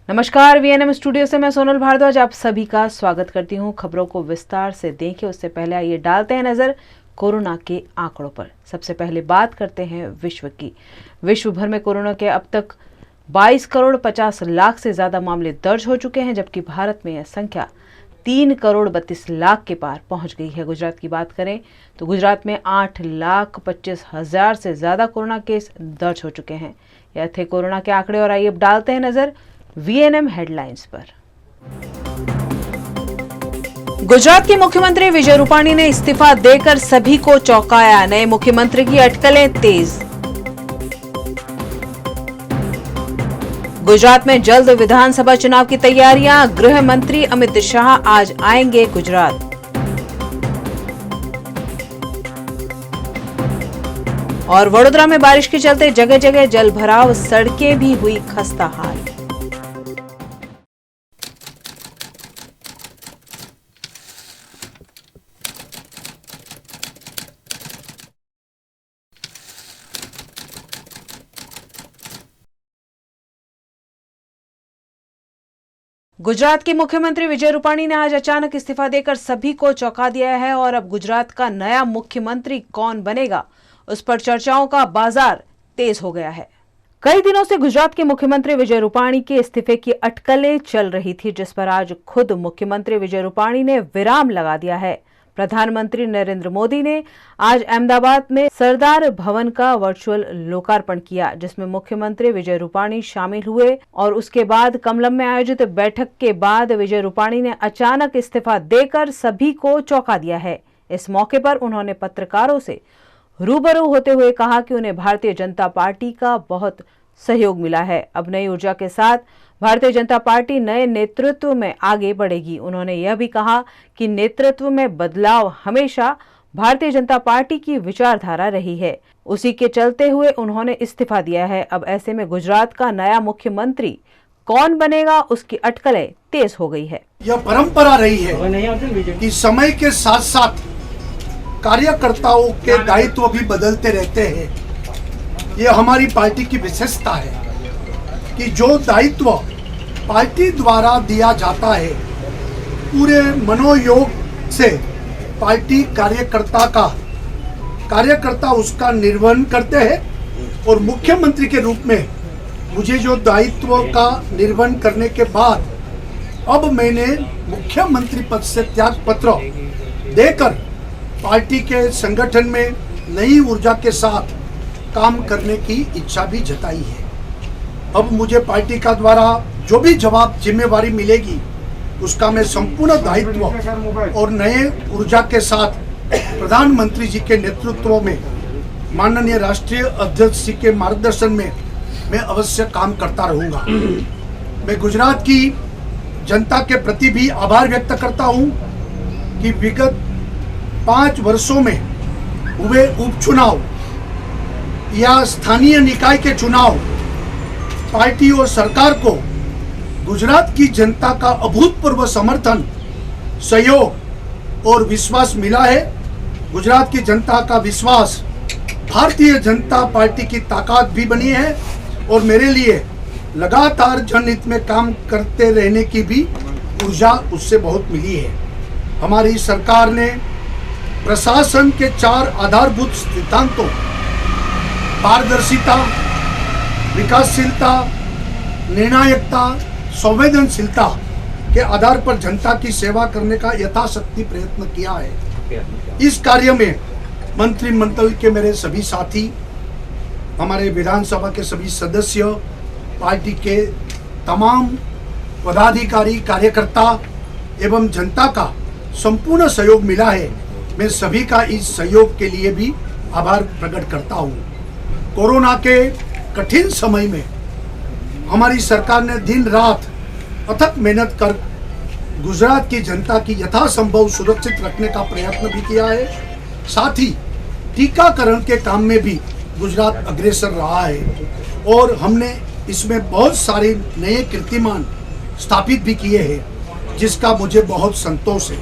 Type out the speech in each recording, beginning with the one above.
नमस्कार, VNM studio से मैं सोनल भारद्वाज आप सभी का स्वागत करती हूं। खबरों को विस्तार से देखें उससे पहले आइए डालते हैं नजर कोरोना के आंकड़ों पर। सबसे पहले बात करते हैं विश्व की। विश्व भर में कोरोना के अब तक 22 करोड़ 50 लाख से ज्यादा मामले दर्ज हो चुके हैं, जबकि भारत में यह संख्या 3 करोड़ 32 लाख के पार पहुंच गई है। गुजरात की बात करें तो गुजरात में 8,25,000 से ज्यादा कोरोना केस दर्ज हो चुके हैं। यह थे कोरोना के आंकड़े और आइए अब डालते हैं नजर वीएनएम हेडलाइंस पर। गुजरात के मुख्यमंत्री विजय रूपाणी ने इस्तीफा देकर सभी को चौंकाया। नए मुख्यमंत्री की अटकलें तेज। गुजरात में जल्द विधानसभा चुनाव की तैयारियां। गृह मंत्री अमित शाह आज आएंगे गुजरात। और वडोदरा में बारिश के चलते जगह जगह जल भराव, सड़कें भी हुई खस्ता हाल। गुजरात के मुख्यमंत्री विजय रूपाणी ने आज अचानक इस्तीफा देकर सभी को चौंका दिया है और अब गुजरात का नया मुख्यमंत्री कौन बनेगा, उस पर चर्चाओं का बाजार तेज हो गया है। कई दिनों से गुजरात के मुख्यमंत्री विजय रूपाणी के इस्तीफे की अटकलें चल रही थी, जिस पर आज खुद मुख्यमंत्री विजय रूपाणी ने विराम लगा दिया है। प्रधानमंत्री नरेंद्र मोदी ने आज अहमदाबाद में सरदार भवन का वर्चुअल लोकार्पण किया, जिसमें मुख्यमंत्री विजय रूपाणी शामिल हुए और उसके बाद कमलम में आयोजित बैठक के बाद विजय रूपाणी ने अचानक इस्तीफा देकर सभी को चौंका दिया है। इस मौके पर उन्होंने पत्रकारों से रूबरू होते हुए कहा कि उन्हें भारतीय जनता पार्टी का बहुत सहयोग मिला है। अब नई ऊर्जा के साथ भारतीय जनता पार्टी नए नेतृत्व में आगे बढ़ेगी। उन्होंने यह भी कहा कि नेतृत्व में बदलाव हमेशा भारतीय जनता पार्टी की विचारधारा रही है, उसी के चलते हुए उन्होंने इस्तीफा दिया है। अब ऐसे में गुजरात का नया मुख्यमंत्री कौन बनेगा, उसकी अटकलें तेज हो गई है। यह परंपरा रही है कि समय के साथ साथ कार्यकर्ताओं के दायित्व भी बदलते रहते हैं। यह हमारी पार्टी की विशेषता है कि जो दायित्व पार्टी द्वारा दिया जाता है, पूरे मनोयोग से पार्टी कार्यकर्ता उसका निर्वहन करते हैं। और मुख्यमंत्री के रूप में मुझे जो दायित्व का निर्वहन करने के बाद अब मैंने मुख्यमंत्री पद से त्याग पत्र देकर पार्टी के संगठन में नई ऊर्जा के साथ काम करने की इच्छा भी जताई है। अब मुझे पार्टी का द्वारा जो भी जिम्मेवारी मिलेगी उसका मैं संपूर्ण दायित्व और नए ऊर्जा के साथ प्रधानमंत्री जी के नेतृत्व में माननीय राष्ट्रीय अध्यक्ष जी के मार्गदर्शन में मैं अवश्य काम करता रहूंगा। मैं गुजरात की जनता के प्रति भी आभार व्यक्त करता हूं कि विगत 5 वर्षों में हुए उपचुनाव या स्थानीय निकाय के चुनाव पार्टी और सरकार को गुजरात की जनता का अभूतपूर्व समर्थन, सहयोग और विश्वास मिला है। गुजरात की जनता का विश्वास भारतीय जनता पार्टी की ताकत भी बनी है और मेरे लिए लगातार जनहित में काम करते रहने की भी ऊर्जा उससे बहुत मिली है। हमारी सरकार ने प्रशासन के 4 आधारभूत सिद्धांतों पारदर्शिता, विकासशीलता, निर्णायकता, संवेदनशीलता के आधार पर जनता की सेवा करने का यथाशक्ति प्रयत्न किया है। इस कार्य में मंत्रिमंडल के मेरे सभी साथी, हमारे विधानसभा के सभी सदस्य, पार्टी के तमाम पदाधिकारी, कार्यकर्ता एवं जनता का संपूर्ण सहयोग मिला है। मैं सभी का इस सहयोग के लिए भी आभार प्रकट करता हूँ। कोरोना के कठिन समय में हमारी सरकार ने दिन रात अथक मेहनत कर गुजरात की जनता की यथासंभव सुरक्षित रखने का प्रयत्न भी किया है। साथ ही टीकाकरण के काम में भी गुजरात अग्रसर रहा है और हमने इसमें बहुत सारे नए कीर्तिमान स्थापित भी किए हैं, जिसका मुझे बहुत संतोष है।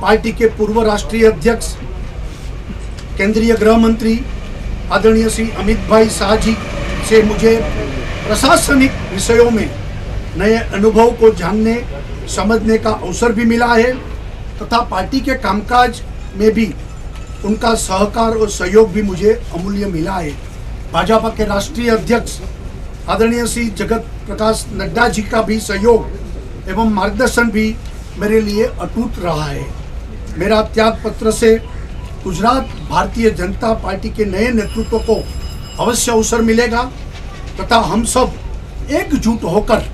पार्टी के पूर्व राष्ट्रीय अध्यक्ष, केंद्रीय गृह मंत्री आदरणीय श्री अमित भाई शाह जी से मुझे प्रशासनिक विषयों में नए अनुभव को जानने समझने का अवसर भी मिला है तथा पार्टी के कामकाज में भी उनका सहकार और सहयोग भी मुझे अमूल्य मिला है। भाजपा के राष्ट्रीय अध्यक्ष आदरणीय श्री जगत प्रकाश नड्डा जी का भी सहयोग एवं मार्गदर्शन भी मेरे लिए अटूट रहा है। मेरा त्याग पत्र से गुजरात भारतीय जनता पार्टी के नए नेतृत्व को अवश्य अवसर मिलेगा तथा हम सब एकजुट होकर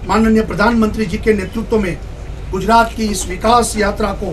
माननीय प्रधानमंत्री जी के नेतृत्व में गुजरात की इस विकास यात्रा को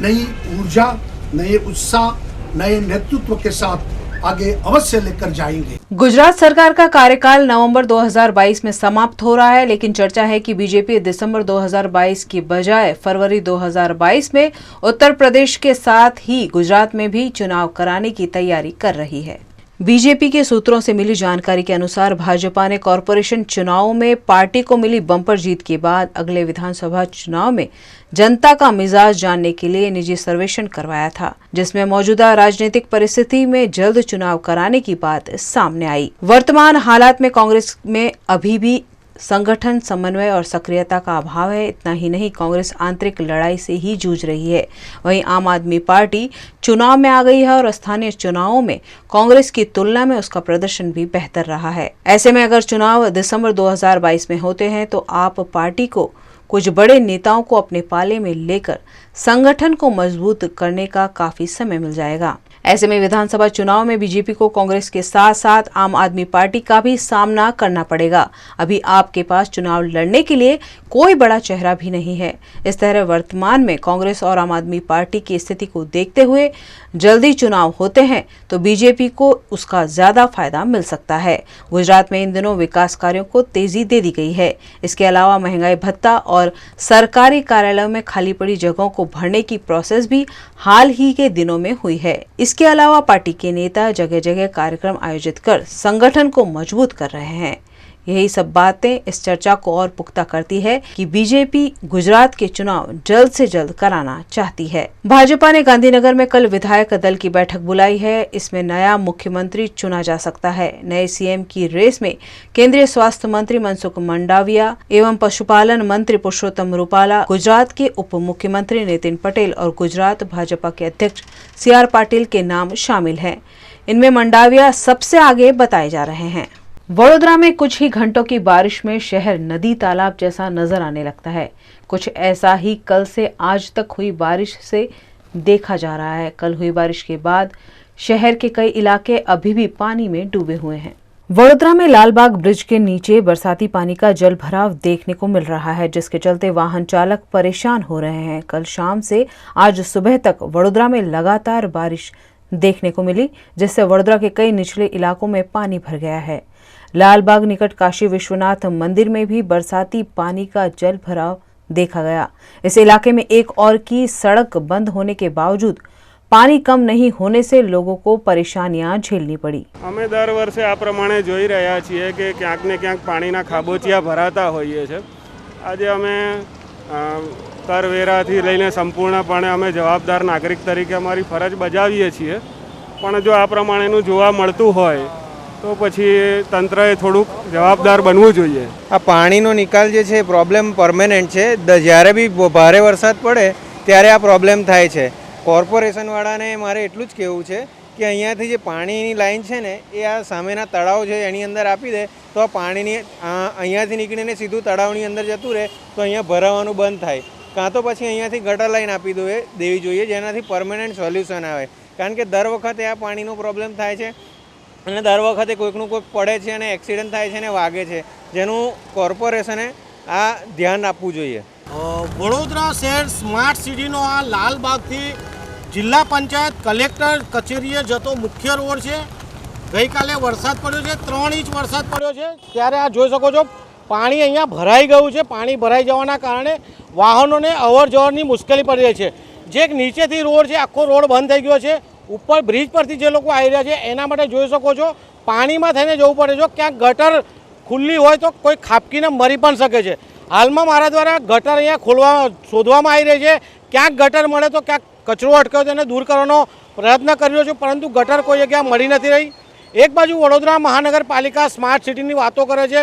नई ऊर्जा, नए उत्साह, नए नेतृत्व के साथ आगे अवश्य लेकर जाएंगे। गुजरात सरकार का कार्यकाल नवंबर 2022 में समाप्त हो रहा है, लेकिन चर्चा है कि बीजेपी दिसंबर 2022 की बजाय फरवरी 2022 में उत्तर प्रदेश के साथ ही गुजरात में भी चुनाव कराने की तैयारी कर रही है। बीजेपी के सूत्रों से मिली जानकारी के अनुसार भाजपा ने कॉरपोरेशन चुनावों में पार्टी को मिली बम्पर जीत के बाद अगले विधानसभा चुनाव में जनता का मिजाज जानने के लिए निजी सर्वेक्षण करवाया था, जिसमें मौजूदा राजनीतिक परिस्थिति में जल्द चुनाव कराने की बात सामने आई। वर्तमान हालात में कांग्रेस में अभी भी संगठन, समन्वय और सक्रियता का अभाव है। इतना ही नहीं, कांग्रेस आंतरिक लड़ाई से ही जूझ रही है। वहीं आम आदमी पार्टी चुनाव में आ गई है और स्थानीय चुनावों में कांग्रेस की तुलना में उसका प्रदर्शन भी बेहतर रहा है। ऐसे में अगर चुनाव दिसंबर 2022 में होते हैं तो आप पार्टी को कुछ बड़े नेताओं को अपने पाले में लेकर संगठन को मजबूत करने का काफी समय मिल जाएगा। ऐसे में विधानसभा चुनाव में बीजेपी को कांग्रेस के साथ साथ आम आदमी पार्टी का भी सामना करना पड़ेगा। अभी आपके पास चुनाव लड़ने के लिए कोई बड़ा चेहरा भी नहीं है। इस तरह वर्तमान में कांग्रेस और आम आदमी पार्टी की स्थिति को देखते हुए जल्दी चुनाव होते हैं तो बीजेपी को उसका ज्यादा फायदा मिल सकता है। गुजरात में इन दिनों विकास कार्यों को तेजी दे दी गई है। इसके अलावा महंगाई भत्ता और सरकारी कार्यालयों में खाली पड़ी जगहों को भरने की प्रोसेस भी हाल ही के दिनों में हुई है। इसके अलावा पार्टी के नेता जगह जगह कार्यक्रम आयोजित कर संगठन को मजबूत कर रहे हैं। यही सब बातें इस चर्चा को और पुख्ता करती है कि बीजेपी गुजरात के चुनाव जल्द से जल्द कराना चाहती है। भाजपा ने गांधीनगर में कल विधायक दल की बैठक बुलाई है। इसमें नया मुख्यमंत्री चुना जा सकता है। नए सीएम की रेस में केंद्रीय स्वास्थ्य मंत्री मनसुख मंडाविया एवं पशुपालन मंत्री पुरुषोत्तम रूपाला, गुजरात के उप मुख्यमंत्री नितिन पटेल और गुजरात भाजपा के अध्यक्ष CR पाटिल के नाम शामिल हैं। इनमें मंडाविया सबसे आगे बताए जा रहे हैं। वडोदरा में कुछ ही घंटों की बारिश में शहर नदी तालाब जैसा नजर आने लगता है। कुछ ऐसा ही कल से आज तक हुई बारिश से देखा जा रहा है। कल हुई बारिश के बाद शहर के कई इलाके अभी भी पानी में डूबे हुए हैं। वडोदरा में लालबाग ब्रिज के नीचे बरसाती पानी का जल भराव देखने को मिल रहा है, जिसके चलते वाहन चालक परेशान हो रहे हैं। कल शाम से आज सुबह तक वडोदरा में लगातार बारिश देखने को मिली, जिससे वडोदरा के कई निचले इलाकों में पानी भर गया है। लालबाग निकट काशी विश्वनाथ मंदिर में भी बरसाती पानी का जल भराव देखा गया। इस इलाके में एक और की सड़क बंद होने के बावजूद पानी कम नहीं होने से लोगों को परेशानियां झेलनी पड़ी। અમે દર વર્ષે આ પ્રમાણે જોઈ રહ્યા છીએ કે ક્યાંક ને ક્યાંક પાણીના ખાબોચિયા ભરાતા હોઈએ છે। આજે અમે કરવેરાથી લઈને સંપૂર્ણપણે અમે જવાબદાર નાગરિક તરીકે અમારી ફરજ બજાવીએ છીએ, પણ જો આ પ્રમાણેનું જોવા મળતું હોય તો પછી તંત્રએ થોડુંક જવાબદાર બનવું જોઈએ। આ પાણીનો નિકાલ જે છે પ્રોબ્લેમ પરમેનન્ટ છે। જ્યારે બી ભારે વરસાદ પડે ત્યારે આ પ્રોબ્લેમ થાય છે। કોર્પોરેશનવાળાને મારે એટલું જ કહેવું છે કે અહીંયાથી જે પાણીની લાઈન છે ને એ આ સામેના તળાવ છે એની અંદર આપી દે તો આ પાણીની અહીંયાથી નીકળીને સીધું તળાવની અંદર જતું રહે તો અહીંયા ભરાવાનું બંધ થાય, કાં તો પછી અહીંયાથી ગટર લાઈન આપી દેવી જોઈએ જેનાથી પરમેનન્ટ સોલ્યુશન આવે। કારણ કે દર વખતે આ પાણીનો પ્રોબ્લેમ થાય છે અને દર વખતે કોઈકનું કોઈક પડે છે અને એક્સિડન્ટ થાય છે અને વાગે છે, જેનું કોર્પોરેશને આ ધ્યાન આપવું જોઈએ। વડોદરા શહેર સ્માર્ટ સિટીનો આ લાલબાગથી જિલ્લા પંચાયત કલેક્ટર કચેરીએ જતો મુખ્ય રોડ છે। ગઈકાલે વરસાદ પડ્યો છે, 3 ઇંચ વરસાદ પડ્યો છે, ત્યારે આ જોઈ શકો છો પાણી અહીંયા ભરાઈ ગયું છે। પાણી ભરાઈ જવાના કારણે વાહનોને અવર જવરની મુશ્કેલી પડી રહી છે। જે નીચેથી રોડ છે આખો રોડ બંધ થઈ ગયો છે, ઉપર બ્રિજ પરથી જે લોકો આવી રહ્યા છે એના માટે જોઈ શકો છો પાણીમાં થઈને જવું પડે છે। ક્યાંક ગટર ખુલ્લી હોય તો કોઈ ખાબકીને મરી પણ શકે છે। હાલમાં મારા દ્વારા ગટર અહીંયા શોધવામાં આવી રહી છે। ક્યાંક ગટર મળે તો ક્યાંક કચરો અટક્યો તેને દૂર કરવાનો પ્રયત્ન કરી રહ્યો છું, પરંતુ ગટર કોઈ જગ્યાએ મળી નથી રહી। એક બાજુ વડોદરા મહાનગરપાલિકા સ્માર્ટ સિટીની વાતો કરે છે,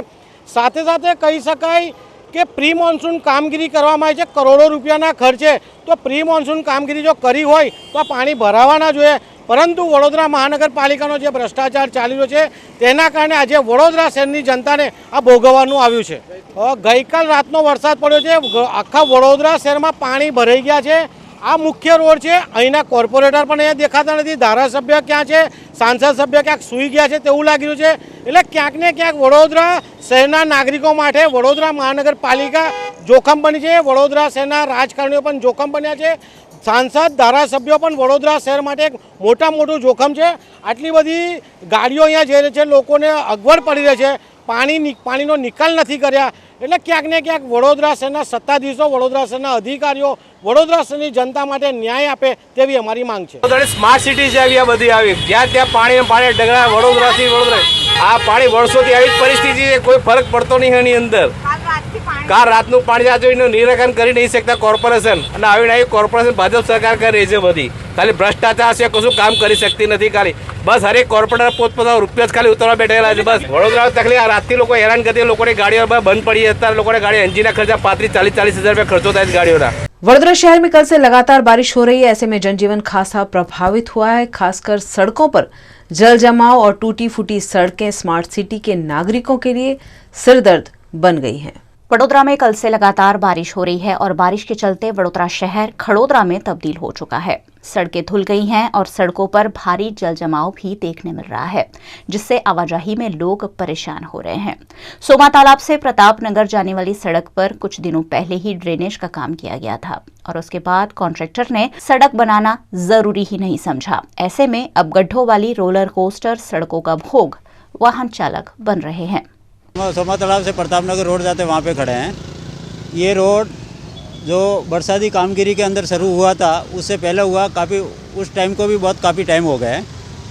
સાથે સાથે કહી શકાય કે પ્રી મોન્સૂન કામગીરી કરવામાં આવી છે કરોડો રૂપિયાના ખર્ચે, તો પ્રી મોન્સૂન કામગીરી જો કરી હોય તો આ પાણી ભરાવાના જોઈએ, પરંતુ વડોદરા મહાનગરપાલિકાનો જે ભ્રષ્ટાચાર ચાલી રહ્યો છે તેના કારણે આજે વડોદરા શહેરની જનતાને આ ભોગવવાનું આવ્યું છે। ગઈકાલ રાતનો વરસાદ પડ્યો છે, આખા વડોદરા શહેરમાં પાણી ભરાઈ ગયા છે। આ મુખ્ય રોડ છે, અહીંના કોર્પોરેટર પણ અહીંયા દેખાતા નથી, ધારાસભ્ય ક્યાં છે, સાંસદ સભ્ય ક્યાંક સૂઈ ગયા છે તેવું લાગી રહ્યું છે। એટલે ક્યાંક ને ક્યાંક વડોદરા શહેરના નાગરિકો માટે વડોદરા મહાનગરપાલિકા જોખમ બની છે, વડોદરા શહેરના રાજકારણીઓ પણ જોખમ બન્યા છે, सांसद धारासभ्यों पण वडोदरा शहर माटे एक मोटा मोटुं जोखम है। आटली बधी गाड़ीओ अहींया जई रही छे, लोकोने अगवड़ पड़ी रही है, पाणीनो निकाल नहीं कर्या, एटले क्यांक ने क्यांक वडोदरा शहरना सत्ताधीशो, वडोदरा शहरना अधिकारीओ वडोदरा शहरनी जनता माटे न्याय आपे तेवी अमारी मांग छे। स्मार्ट सिटी जेवी आ बधी आवी, ज्यां त्यां पाणी ढगला, वडोदराथी वडोदरा आ पाणी वर्षोथी आवी ज परिस्थिति छे, कोई फरक पड़तो नहीं एनी अंदर। काल रातનું પાણી આ જોઈને નિરાકરણ કરી નહીં શકતા કોર્પોરેશન, અને આવીને આવી કોર્પોરેશન ભાજપ સરકાર કરે છે બધી, ખાલી ભ્રષ્ટાચાર છે, કશું કામ કરી શકતી નથી, ખાલી બસ હરેક કોર્પોરેટર પોતપોતાનો રૂપિયા જ ખાલી ઉતારવા બેઠેલા છે। બસ વડોદરા તકલીફ, રાતથી લોકો હેરાન કરતી, લોકોની ગાડીઓ બંધ પડી, અત્યારે લોકોને ગાડી એન્જિનના ખર્ચા 35-40 હજાર રૂપિયા खर्चो થાય છે गाड़ियों। वडोदरा शहर में कल से लगातार बारिश हो रही है, ऐसे में जनजीवन खासा प्रभावित हुआ है। खासकर सड़कों पर जल जमाव और टूटी फूटी सड़कें स्मार्ट सिटी के नागरिकों के लिए सिरदर्द बन गई हैं। वडोदरा में कल से लगातार बारिश हो रही है और बारिश के चलते वडोदरा शहर खड़ोदरा में तब्दील हो चुका है। सड़कें धुल गई हैं और सड़कों पर भारी जल जमाव भी देखने मिल रहा है, जिससे आवाजाही में लोग परेशान हो रहे हैं। सोमा तालाब से प्रताप नगर जाने वाली सड़क पर कुछ दिनों पहले ही ड्रेनेज का काम किया गया था और उसके बाद कॉन्ट्रैक्टर ने सड़क बनाना जरूरी ही नहीं समझा। ऐसे में अब गड्ढों वाली रोलर कोस्टर सड़कों का भोग वाहन चालक बन रहे हैं। सोमा तालाब से प्रताप नगर रोड जाते वहाँ पे खड़े हैं। ये रोड जो बरसाती कामगिरी के अंदर शुरू हुआ था उससे पहले हुआ, काफ़ी उस टाइम को भी बहुत काफ़ी टाइम हो गया है,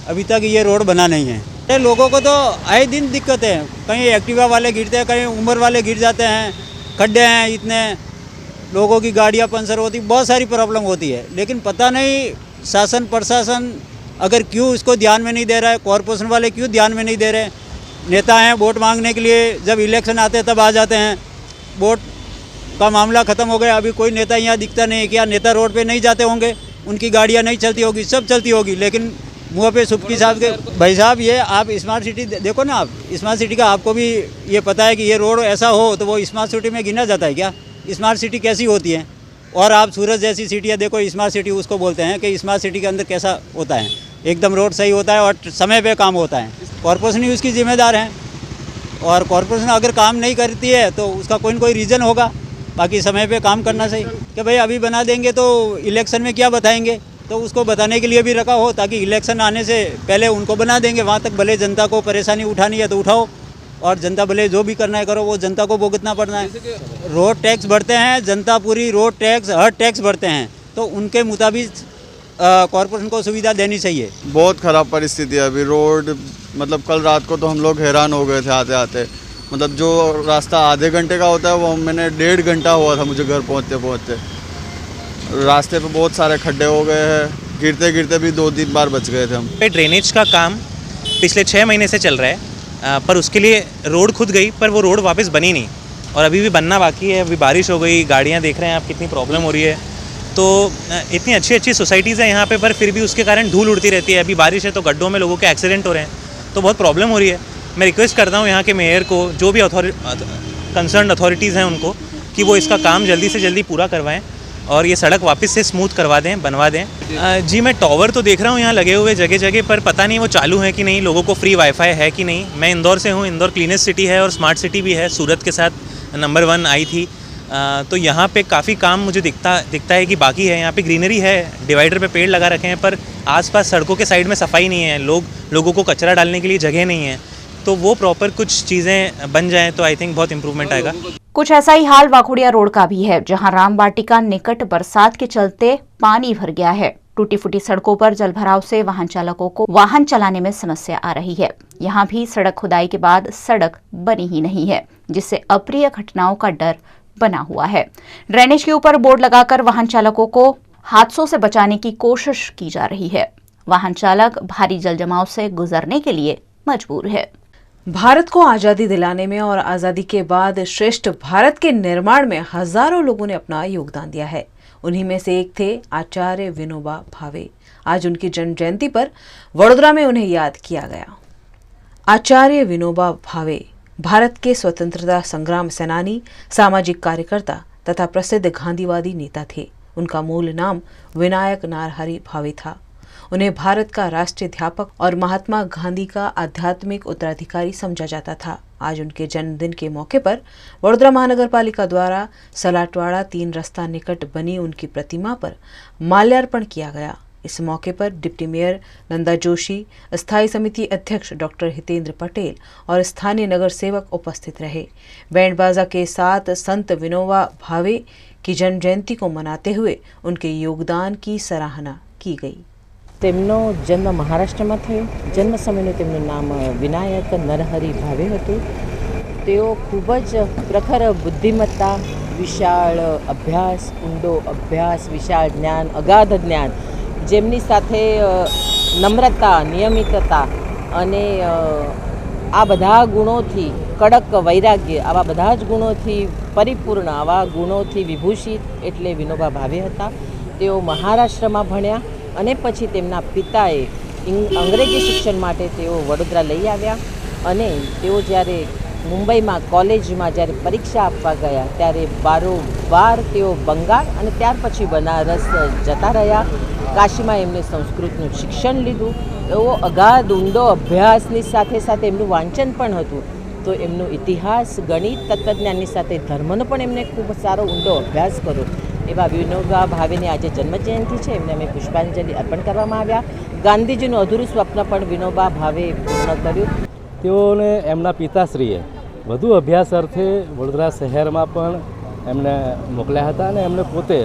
अभी तक ये रोड बना नहीं है। लोगों को तो आए दिन दिक्कत है, कहीं एक्टिवा वाले गिरते हैं, कहीं उम्र वाले गिर जाते हैं, खड्डे हैं इतने, लोगों की गाड़ियाँ पंचर होती, बहुत सारी प्रॉब्लम होती है। लेकिन पता नहीं शासन प्रशासन अगर क्यों इसको ध्यान में नहीं दे रहा है, कॉरपोरेशन वाले क्यों ध्यान में नहीं दे रहे। नेता हैं वोट मांगने के लिए, जब इलेक्शन आते हैं तब आ जाते हैं, वोट का मामला ख़त्म हो गया, अभी कोई नेता यहाँ दिखता नहीं है। क्या नेता रोड पे नहीं जाते होंगे, उनकी गाड़ियाँ नहीं चलती होगी, सब चलती होगी, लेकिन मुँह पे सुबकी साहब के भाई साहब, ये आप स्मार्ट सिटी देखो ना, आप स्मार्ट सिटी का आपको भी ये पता है कि ये रोड ऐसा हो तो वो स्मार्ट सिटी में गिना जाता है क्या? स्मार्ट सिटी कैसी होती है? और आप सूरत जैसी सिटियाँ देखो, स्मार्ट सिटी उसको बोलते हैं कि स्मार्ट सिटी के अंदर कैसा होता है, एकदम रोड सही होता है और समय पे काम होता है। कॉर्पोरेशन ही उसकी जिम्मेदार है, और कॉर्पोरेशन अगर काम नहीं करती है तो उसका कोई न कोई रीज़न होगा। बाकी समय पे काम करना चाहिए कि भाई अभी बना देंगे तो इलेक्शन में क्या बताएंगे, तो उसको बताने के लिए भी रखा हो ताकि इलेक्शन आने से पहले उनको बना देंगे, वहाँ तक भले जनता को परेशानी उठानी है तो उठाओ, और जनता भले जो भी करना है करो, वो जनता को भुगतना पड़ना है। रोड टैक्स भरते हैं जनता, पूरी रोड टैक्स हर टैक्स भरते हैं, तो उनके मुताबिक कॉर्पोरेशन को सुविधा देनी चाहिए। बहुत ख़राब परिस्थिति है अभी रोड, मतलब कल रात को तो हम लोग हैरान हो गए थे आते आते, मतलब जो रास्ता आधे घंटे का होता है वो मैंने 1.5 घंटा हुआ था मुझे घर पहुंचते पहुंचते। रास्ते पे बहुत सारे खड्डे हो गए हैं, गिरते गिरते भी 2-3 बार बच गए थे हम। ड्रेनेज का काम पिछले 6 महीने से चल रहा है, पर उसके लिए रोड खुद गई, पर वो रोड वापस बनी नहीं और अभी भी बनना बाकी है। अभी बारिश हो गई, गाड़ियाँ देख रहे हैं आप कितनी प्रॉब्लम हो रही है, तो इतनी अच्छी अच्छी सोसाइटीज़ हैं यहाँ पे, पर फिर भी उसके कारण धूल उड़ती रहती है। अभी बारिश है तो गड्ढों में लोगों के एक्सीडेंट हो रहे हैं, तो बहुत प्रॉब्लम हो रही है। मैं रिक्वेस्ट करता हूँ यहाँ के मेयर को, जो भी कंसर्न अथॉरिटीज़ हैं उनको, कि वो इसका काम जल्दी से जल्दी पूरा करवाएं और ये सड़क वापस से स्मूथ करवा दें, बनवा दें। जी मैं टावर तो देख रहा हूँ यहाँ लगे हुए जगह जगह, पर पता नहीं वो चालू है कि नहीं, लोगों को फ्री वाईफाई है कि नहीं। मैं इंदौर से हूँ, इंदौर क्लीनेस्ट सिटी है और स्मार्ट सिटी भी है, सूरत के साथ नंबर 1 आई थी। तो यहाँ पे काफ़ी काम मुझे दिखता है कि बाकी है। यहाँ पे ग्रीनरी है, डिवाइडर पे पेड़ लगा रखे हैं, पर आसपास सड़कों के साइड में सफाई नहीं है, लोगों को कचरा डालने के लिए जगह नहीं है। तो वो प्रॉपर कुछ चीज़ें बन जाएं तो आई थिंक बहुत इंप्रूवमेंट आएगा। कुछ ऐसा ही हाल वाघोड़िया रोड का भी है, जहां राम वाटिका निकट बरसात के चलते पानी भर गया है। टूटी फूटी सड़कों पर जलभराव से वाहन चालकों को वाहन चलाने में समस्या आ रही है। यहाँ भी सड़क खुदाई के बाद सड़क बनी ही नहीं है, जिससे अप्रिय घटनाओं का डर बना हुआ है। ड्रेनेज के ऊपर बोर्ड लगाकर वाहन चालकों को हादसों से बचाने की कोशिश की जा रही है। वाहन चालक भारी जल जमाव से गुजरने के लिए मजबूर है। भारत को आज़ादी दिलाने में और आज़ादी के बाद श्रेष्ठ भारत के निर्माण में हजारों लोगों ने अपना योगदान दिया है। उन्हीं में से एक थे आचार्य विनोबा भावे। आज उनकी जन्म जयंती पर वडोदरा में उन्हें याद किया गया। आचार्य विनोबा भावे भारत के स्वतंत्रता संग्राम सेनानी, सामाजिक कार्यकर्ता तथा प्रसिद्ध गांधीवादी नेता थे। उनका मूल नाम विनायक नारहरि भावे था। उन्हें भारत का राष्ट्राध्यक्ष और महात्मा गांधी का आध्यात्मिक उत्तराधिकारी समझा जाता था। आज उनके जन्मदिन के मौके पर वडोदरा महानगर पालिका द्वारा सलाटवाड़ा 3 रास्ता निकट बनी उनकी प्रतिमा पर माल्यार्पण किया गया। इस मौके पर डिप्टी मेयर नंदा जोशी, स्थायी समिति अध्यक्ष डॉक्टर हितेंद्र पटेल और स्थानीय नगर सेवक उपस्थित रहे। बैंड बाजा के साथ संत विनोबा भावे की जन्म जयंती को मनाते हुए उनके योगदान की सराहना की गई। તેમનો જન્મ મહારાષ્ટ્રમાં થયો। જન્મ સમયનું તેમનું નામ વિનાયક નરહરિ ભાવે હતું। તેઓ ખૂબ જ પ્રખર બુદ્ધિમત્તા, વિશાળ અભ્યાસ, ઊંડો અભ્યાસ, વિશાળ જ્ઞાન, અગાધ જ્ઞાન, જેમની સાથે નમ્રતા, નિયમિતતા અને આ બધા ગુણોથી કડક વૈરાગ્ય, આવા બધા જ ગુણોથી પરિપૂર્ણ, આવા ગુણોથી વિભૂષિત એટલે વિનોબા ભાવે હતા। તેઓ મહારાષ્ટ્રમાં ભણ્યા અને પછી તેમના પિતાએ અંગ્રેજી શિક્ષણ માટે તેઓ વડોદરા લઈ આવ્યા અને તેઓ જ્યારે મુંબઈમાં કોલેજમાં જ્યારે પરીક્ષા આપવા ગયા ત્યારે બારોબાર તેઓ બંગાળ અને ત્યાર પછી બનારસ જતા રહ્યા। કાશીમાં એમને સંસ્કૃતનું શિક્ષણ લીધું। એવો અગાધ ઊંડો અભ્યાસની સાથે સાથે એમનું વાંચન પણ હતું। તો એમનો ઇતિહાસ, ગણિત, તત્વજ્ઞાનની સાથે ધર્મનો પણ એમને ખૂબ સારો ઊંડો અભ્યાસ કર્યો। એવા વિનોબા ભાવેની આજે જન્મજયંતિ છે, એમને અમે પુષ્પાંજલિ અર્પણ કરવામાં આવ્યા। ગાંધીજીનું અધૂરું સ્વપ્ન પણ વિનોબા ભાવે પૂર્ણ કર્યું। તેઓને એમના પિતાશ્રીએ વધુ અભ્યાસ અર્થે વડોદરા શહેરમાં પણ એમને મોકલ્યા હતા અને એમને પોતે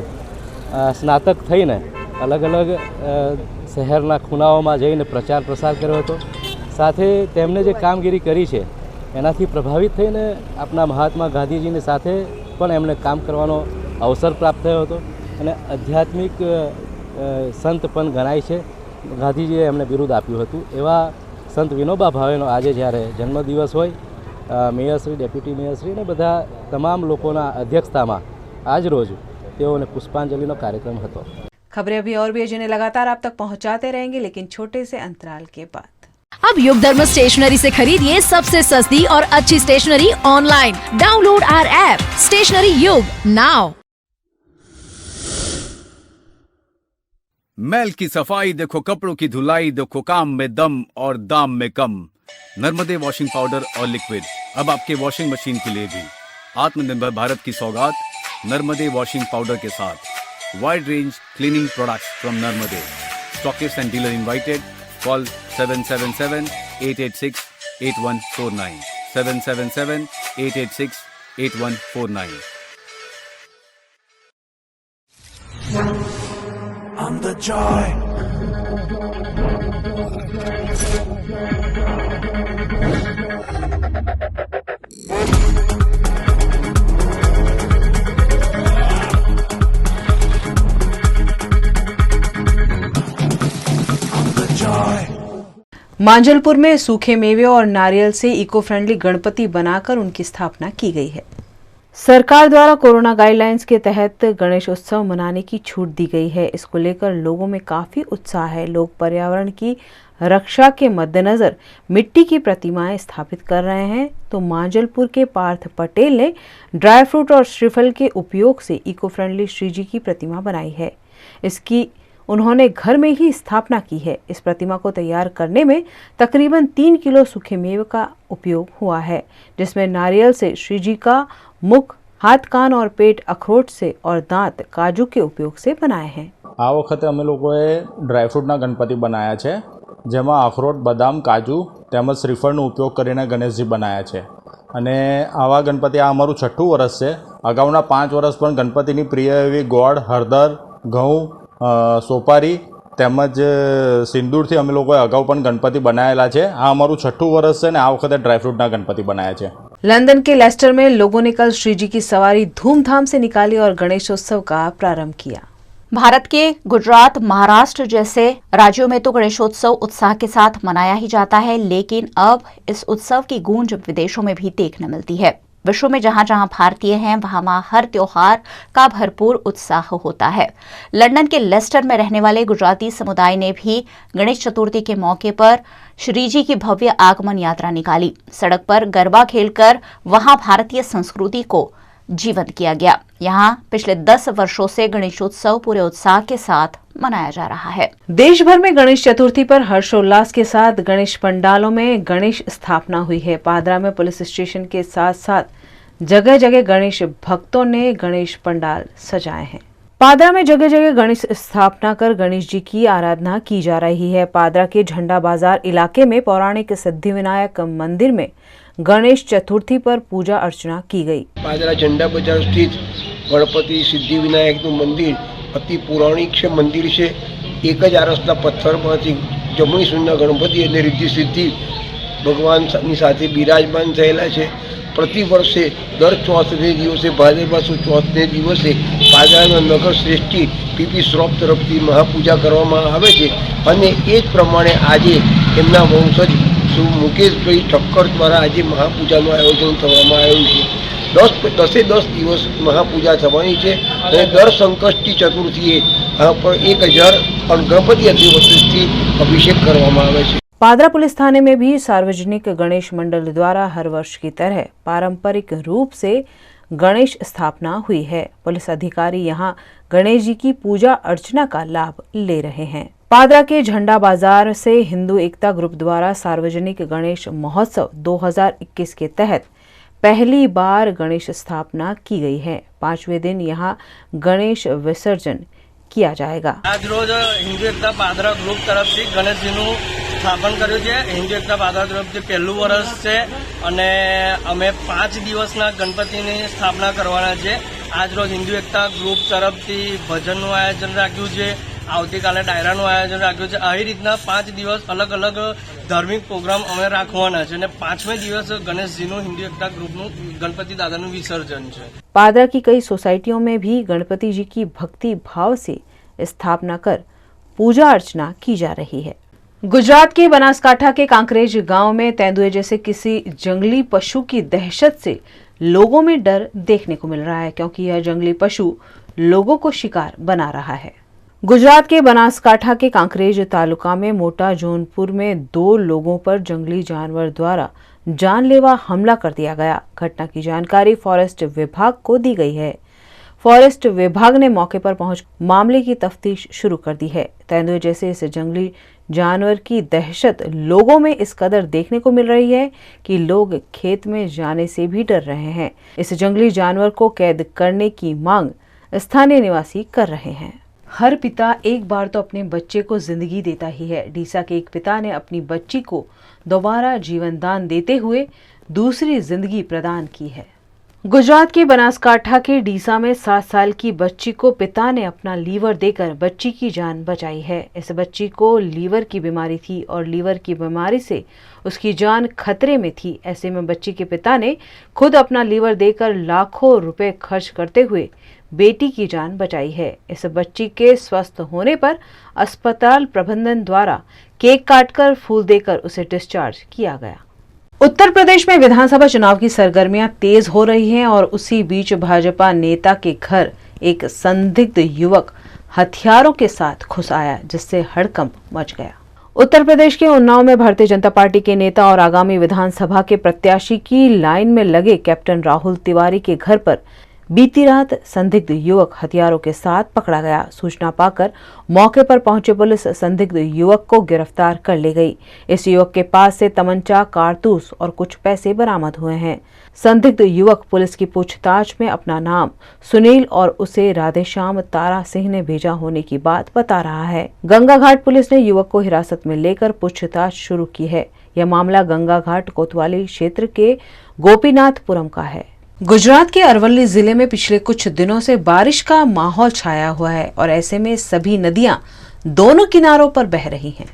સ્નાતક થઈને અલગ અલગ શહેરના ખૂણાઓમાં જઈને પ્રચાર પ્રસાર કર્યો હતો। સાથે તેમણે જે કામગીરી કરી છે એનાથી પ્રભાવિત થઈને આપણા મહાત્મા ગાંધીજીની સાથે પણ એમને કામ કરવાનો અવસર પ્રાપ્ત થયો હતો અને આધ્યાત્મિક સંત પણ ગણાય છે। ગાંધીજીએ એમને બિરુદ આપ્યું હતું। એવા સંત વિનોબા ભાવેનો આજે જ્યારે જન્મદિવસ હોય, મેયરશ્રી, ડેપ્યુટી મેયરશ્રી અને બધા તમામ લોકોના અધ્યક્ષતામાં આજ રોજ તેઓને પુષ્પાંજલિનો कार्यक्रम હતો। खबरें अभी और भी है जिन्हें लगातार आप तक पहुंचाते रहेंगे, लेकिन छोटे से अंतराल के बाद। अब युग धर्म स्टेशनरी से खरीदिए सबसे सस्ती और अच्छी stationery online. Download our app stationery Yug now. मैल की सफाई देखो, कपड़ों की धुलाई देखो, काम में दम और दाम में कम। नर्मदे वॉशिंग पाउडर और लिक्विड अब आपके वॉशिंग मशीन के लिए भी। आत्मनिर्भर भारत की सौगात नर्मदे वॉशिंग पाउडर के साथ। Wide range cleaning products from Narmade. Stockist and dealer invited. Call 777-886-8149 777-886-8149। I'm the joy. Manjalpur में सूखे मेवे और नारियल से इको फ्रेंडली गणपति बनाकर उनकी स्थापना की गई है। सरकार द्वारा कोरोना गाइडलाइंस के तहत गणेश उत्सव मनाने की छूट दी गई है। इसको लेकर लोगों में काफी उत्साह है। लोग पर्यावरण की रक्षा के मद्देनजर मिट्टी की प्रतिमाएं स्थापित कर रहे हैं, तो मांजलपुर के पार्थ पटेल ने ड्राई फ्रूट और श्रीफल के उपयोग से इको फ्रेंडली श्री जी की प्रतिमा बनाई है। इसकी उन्होंने घर में ही स्थापना की है। इस प्रतिमा को तैयार करने में तकरीबन 3 किलो सूखे मेवे का उपयोग हुआ है, जिसमें नारियल से श्री जी का मुख, हाथ, कान और पेट अखरोट से और दांत काजू के उपयोग से बनाए हैं। आ वखते अमे लोकोए ड्रायफ्रूटना गणपति बनाया है, जेमां अखरोट, बदाम, काजू તેમજ શ્રીફળનો ઉપયોગ કરીને ગણેશજી બનાવ્યા છે અને આવા ગણપતિ આ અમારું 6થું વર્ષ છે। અગાઉના 5 વર્ષ પણ ગણપતિની પ્રિય એવી ગોળ, હળદર, ઘઉં, સોપારી તેમજ સિંદૂરથી અમે લોકોએ અગાઉ પણ ગણપતિ બનાવેલા છે। આ અમારું 6થું વર્ષ છે ને આ વખતે ડ્રાયફ્રૂટના ગણપતિ બનાવ્યા છે। लंदन के लेस्टर में लोगों ने कल श्री जी की सवारी धूमधाम से निकाली और गणेशोत्सव का प्रारंभ किया। भारत के गुजरात, महाराष्ट्र जैसे राज्यों में तो गणेशोत्सव उत्साह के साथ मनाया ही जाता है, लेकिन अब इस उत्सव की गूंज विदेशों में भी देखने मिलती है। विश्व में जहां जहां भारतीय हैं वहां हर त्योहार का भरपूर उत्साह होता है। लंदन के लेस्टर में रहने वाले गुजराती समुदाय ने भी गणेश चतुर्थी के मौके पर श्रीजी की भव्य आगमन यात्रा निकाली। सड़क पर गरबा खेलकर वहां भारतीय संस्कृति को जीवंत किया गया। यहाँ पिछले 10 वर्षों से गणेशोत्सव पूरे उत्साह के साथ मनाया जा रहा है। देश भर में गणेश चतुर्थी पर हर्षोल्लास के साथ गणेश पंडालों में गणेश स्थापना हुई है। पादरा में पुलिस स्टेशन के साथ साथ जगह जगह गणेश भक्तों ने गणेश पंडाल सजाए हैं। पादरा में जगह जगह गणेश स्थापना कर गणेश जी की आराधना की जा रही है। पादरा के झंडा बाजार इलाके में पौराणिक सिद्धिविनायक मंदिर में गणेश चतुर्थी पर पूजा अर्चना की गई। पादरा झंडा बाजार स्थित गणपति सिद्धिविनायकનું મંદિર અતિ પૌરાણિક છે મંદિર છે। એક જ આરસના પથ્થરમાંથી જમણી સુંદર ગણપતિ અને રિદ્ધિ સિદ્ધિ ભગવાનની સાથે બિરાજમાન થયેલા છે। પ્રતિ વર્ષે દર ચોથને દિવસે ભાદરવા સુદ ચોથને દિવસે પાદરાના નગર શ્રેષ્ઠી પીપી શ્રોફ તરફથી મહાપૂજા કરવામાં આવે છે અને એ જ પ્રમાણે આજે એમના વંશજ શ્રી મુકેશભાઈ ઠક્કર દ્વારા આજે મહાપૂજાનું આયોજન કરવામાં આવ્યું છે। 10 દિવસ મહાપૂજા થવાની છે અને દર સંકષ્ટી ચતુર્થીએ 1000 ગણપતિ અધિવસ્તુથી અભિષેક કરવામાં આવે છે। पादरा पुलिस थाने में भी सार्वजनिक गणेश मंडल द्वारा हर वर्ष की तरह पारंपरिक रूप से गणेश स्थापना हुई है। पुलिस अधिकारी यहां गणेश जी की पूजा अर्चना का लाभ ले रहे हैं। पादरा के झंडा बाजार से हिंदू एकता ग्रुप द्वारा सार्वजनिक गणेश महोत्सव 2021 के तहत पहली बार गणेश स्थापना की गई है। 5वें दिन यहां गणेश विसर्जन किया जाएगा। आज रोज हिंदू एकता पादरा ग्रुप तरफ से गणेश जी નું સ્થાપન કર્યું છે। હિન્દુ એકતા પાદરા તરફથી પહેલું વર્ષ છે અને અમે 5 દિવસના ગણપતિની સ્થાપના કરવાના છે। આજ રોજ હિન્દુ એકતા ગ્રુપ તરફથી ભજનનું આયોજન રાખ્યું છે, આવતીકાલે ડાયરાનું આયોજન રાખ્યું છે। આવી રીતના 5 દિવસ અલગ અલગ ધાર્મિક પ્રોગ્રામ અમે રાખવાના છે અને 5મે દિવસ ગણેશજીનું हिंदू एकता ग्रुपનું गणपति दादाનું विसर्जन છે। पादरा की कई सोसाइटियों में भी गणपति जी की भक्ति भाव से स्थापना कर पूजा अर्चना की जा रही है। गुजरात के बनासकांठा के कांकरेज गांव में तेंदुए जैसे किसी जंगली पशु की दहशत से लोगों में डर देखने को मिल रहा है, क्योंकि यह जंगली पशु लोगों को शिकार बना रहा है। गुजरात के बनासकांठा के कांकरेज तालुका में मोटा जोनपुर में 2 लोगों पर जंगली जानवर द्वारा जानलेवा हमला कर दिया गया। घटना की जानकारी फॉरेस्ट विभाग को दी गई है। फॉरेस्ट विभाग ने मौके पर पहुंच मामले की तफ्तीश शुरू कर दी है। तेंदुए जैसे इस जंगली जानवर की दहशत लोगों में इस कदर देखने को मिल रही है कि लोग खेत में जाने से भी डर रहे हैं। इस जंगली जानवर को कैद करने की मांग स्थानीय निवासी कर रहे हैं। हर पिता एक बार तो अपने बच्चे को जिंदगी देता ही है। डीसा के एक पिता ने अपनी बच्ची को दोबारा जीवन दान देते हुए दूसरी जिंदगी प्रदान की है। गुजरात के बनासकांठा के डीसा में 7 साल की बच्ची को पिता ने अपना लीवर देकर बच्ची की जान बचाई है। इस बच्ची को लीवर की बीमारी थी और लीवर की बीमारी से उसकी जान खतरे में थी। ऐसे में बच्ची के पिता ने खुद अपना लीवर देकर लाखों रुपए खर्च करते हुए बेटी की जान बचाई है। इस बच्ची के स्वस्थ होने पर अस्पताल प्रबंधन द्वारा केक काटकर फूल देकर उसे डिस्चार्ज किया गया। उत्तर प्रदेश में विधानसभा चुनाव की सरगर्मियां तेज हो रही हैं और उसी बीच भाजपा नेता के घर एक संदिग्ध युवक हथियारों के साथ घुस आया, जिससे हड़कंप मच गया। उत्तर प्रदेश के उन्नाव में भारतीय जनता पार्टी के नेता और आगामी विधानसभा के प्रत्याशी की लाइन में लगे कैप्टन राहुल तिवारी के घर पर बीती रात संदिग्ध युवक हथियारों के साथ पकड़ा गया। सूचना पाकर मौके पर पहुंचे पुलिस संदिग्ध युवक को गिरफ्तार कर ले गई। इस युवक के पास से तमंचा, कारतूस और कुछ पैसे बरामद हुए हैं। संदिग्ध युवक पुलिस की पूछताछ में अपना नाम सुनील और उसे राधेश्याम तारा सिंह ने भेजा होने की बात बता रहा है। गंगा घाट पुलिस ने युवक को हिरासत में लेकर पूछताछ शुरू की है। यह मामला गंगा घाट कोतवाली क्षेत्र के गोपीनाथपुरम का है। गुजरात के अरवल्ली जिले में पिछले कुछ दिनों से बारिश का माहौल छाया हुआ है और ऐसे में सभी नदियां दोनों किनारों पर बह रही हैं।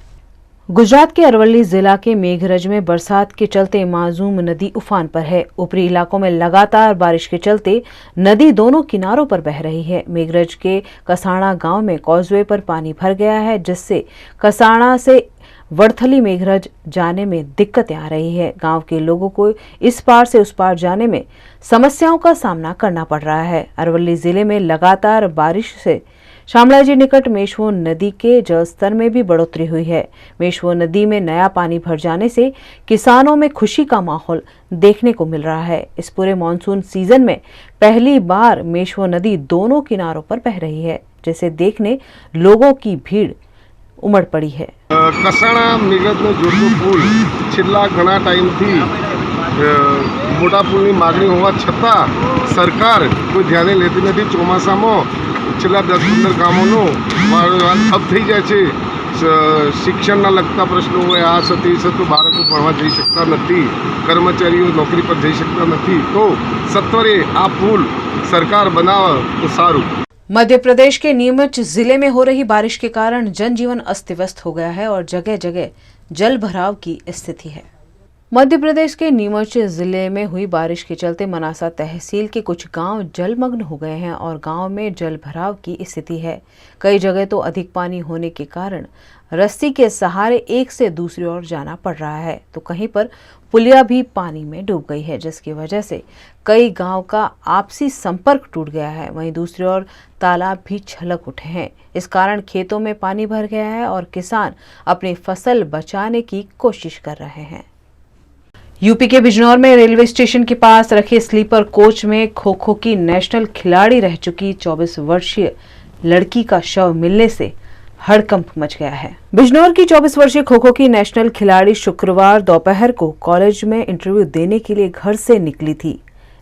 गुजरात के अरवली जिला के मेघरज में बरसात के चलते माजूम नदी उफान पर है। ऊपरी इलाकों में लगातार बारिश के चलते नदी दोनों किनारों पर बह रही है। मेघरज के कसाणा गांव में कॉजवे पर पानी भर गया है, जिससे कसाणा से वड़थली मेघरज जाने में दिक्कतें आ रही है। गांव के लोगों को इस पार से उस पार जाने में समस्याओं का सामना करना पड़ रहा है। अरवली जिले में लगातार बारिश से शामलाजी निकट मेशवो नदी के जलस्तर में भी बढ़ोतरी हुई है। मेशवो नदी में नया पानी भर जाने से किसानों में खुशी का माहौल देखने को मिल रहा है। इस पूरे मानसून सीजन में पहली बार मेशवो नदी दोनों किनारों पर बह रही है, जिसे देखने लोगों की भीड़ उमड़ पड़ी है। કસાણા મેઘરજનો જોડતો પુલ છેલ્લા ઘણા ટાઈમથી મોટા પુલની માગણી હોવા છતાં સરકાર કોઈ ધ્યાને લેતી નથી। ચોમાસામાં છેલ્લા 10-15 ગામોનો ઠપ થઈ જાય છે। શિક્ષણના લગતા પ્રશ્નો હોય, આ સતી સતું બાળકો ભણવા જઈ શકતા નથી, કર્મચારીઓ નોકરી પર જઈ શકતા નથી। તો સત્વરે આ પુલ સરકાર બનાવે તો સારું। मध्य प्रदेश के नीमच जिले में हो रही बारिश के कारण जनजीवन अस्त व्यस्त हो गया है और जगह जगह जल भराव की स्थिति है। मध्य प्रदेश के नीमच जिले में हुई बारिश के चलते मनासा तहसील के कुछ गांव जलमग्न हो गए हैं और गांव में जल भराव की स्थिति है। कई जगह तो अधिक पानी होने के कारण रस्सी के सहारे एक से दूसरी ओर जाना पड़ रहा है, तो कहीं पर पुलिया भी पानी में डूब गई है, जिसकी वजह से कई गांव का आपसी संपर्क टूट गया है। वहीं दूसरी ओर तालाब भी छलक उठे हैं। इस कारण खेतों में पानी भर गया है और किसान अपनी फसल बचाने की कोशिश कर रहे हैं। यूपी के बिजनौर में रेलवे स्टेशन के पास रखे स्लीपर कोच में खो खो की नेशनल खिलाड़ी रह चुकी 24 वर्षीय लड़की का शव मिलने से हड़कंप मच गया है। बिजनौर की 24 वर्षीय खो खो की नेशनल खिलाड़ी शुक्रवार दोपहर को कॉलेज में इंटरव्यू देने के लिए घर से निकली थी,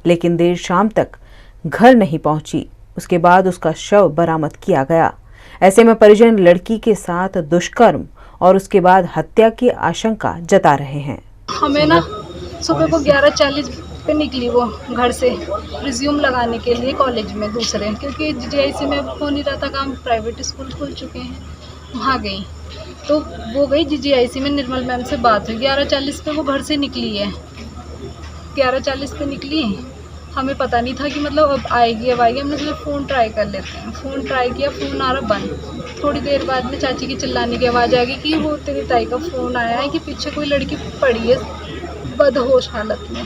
लेकिन देर शाम तक घर नहीं पहुंची। उसके बाद उसका शव बरामद किया गया। ऐसे में परिजन लड़की के साथ दुष्कर्म और उसके बाद हत्या की आशंका जता रहे हैं। हमें ना सुबह को 11:40 पे निकली वो घर से रिज्यूम लगाने के लिए कॉलेज में दूसरे, क्योंकि जीआईसी में हो नहीं रहा था काम, प्राइवेट स्कूल खुल चुके हैं, वहाँ गई तो वो गई जीआईसी में निर्मल मैम से बात हुई। 11:40 पे वो घर से निकली है। 11:40 पे निकली, हमें पता नहीं था कि मतलब अब आएगी। हमने सोचा फ़ोन ट्राई कर लेते हैं। फ़ोन ट्राई किया, फ़ोन आ रहा बंद। थोड़ी देर बाद में चाची की चिल्लाने की आवाज़ आ गई कि वो तेरी ताई का फ़ोन आया है कि पीछे कोई लड़की पड़ी है बदहोश हालत में।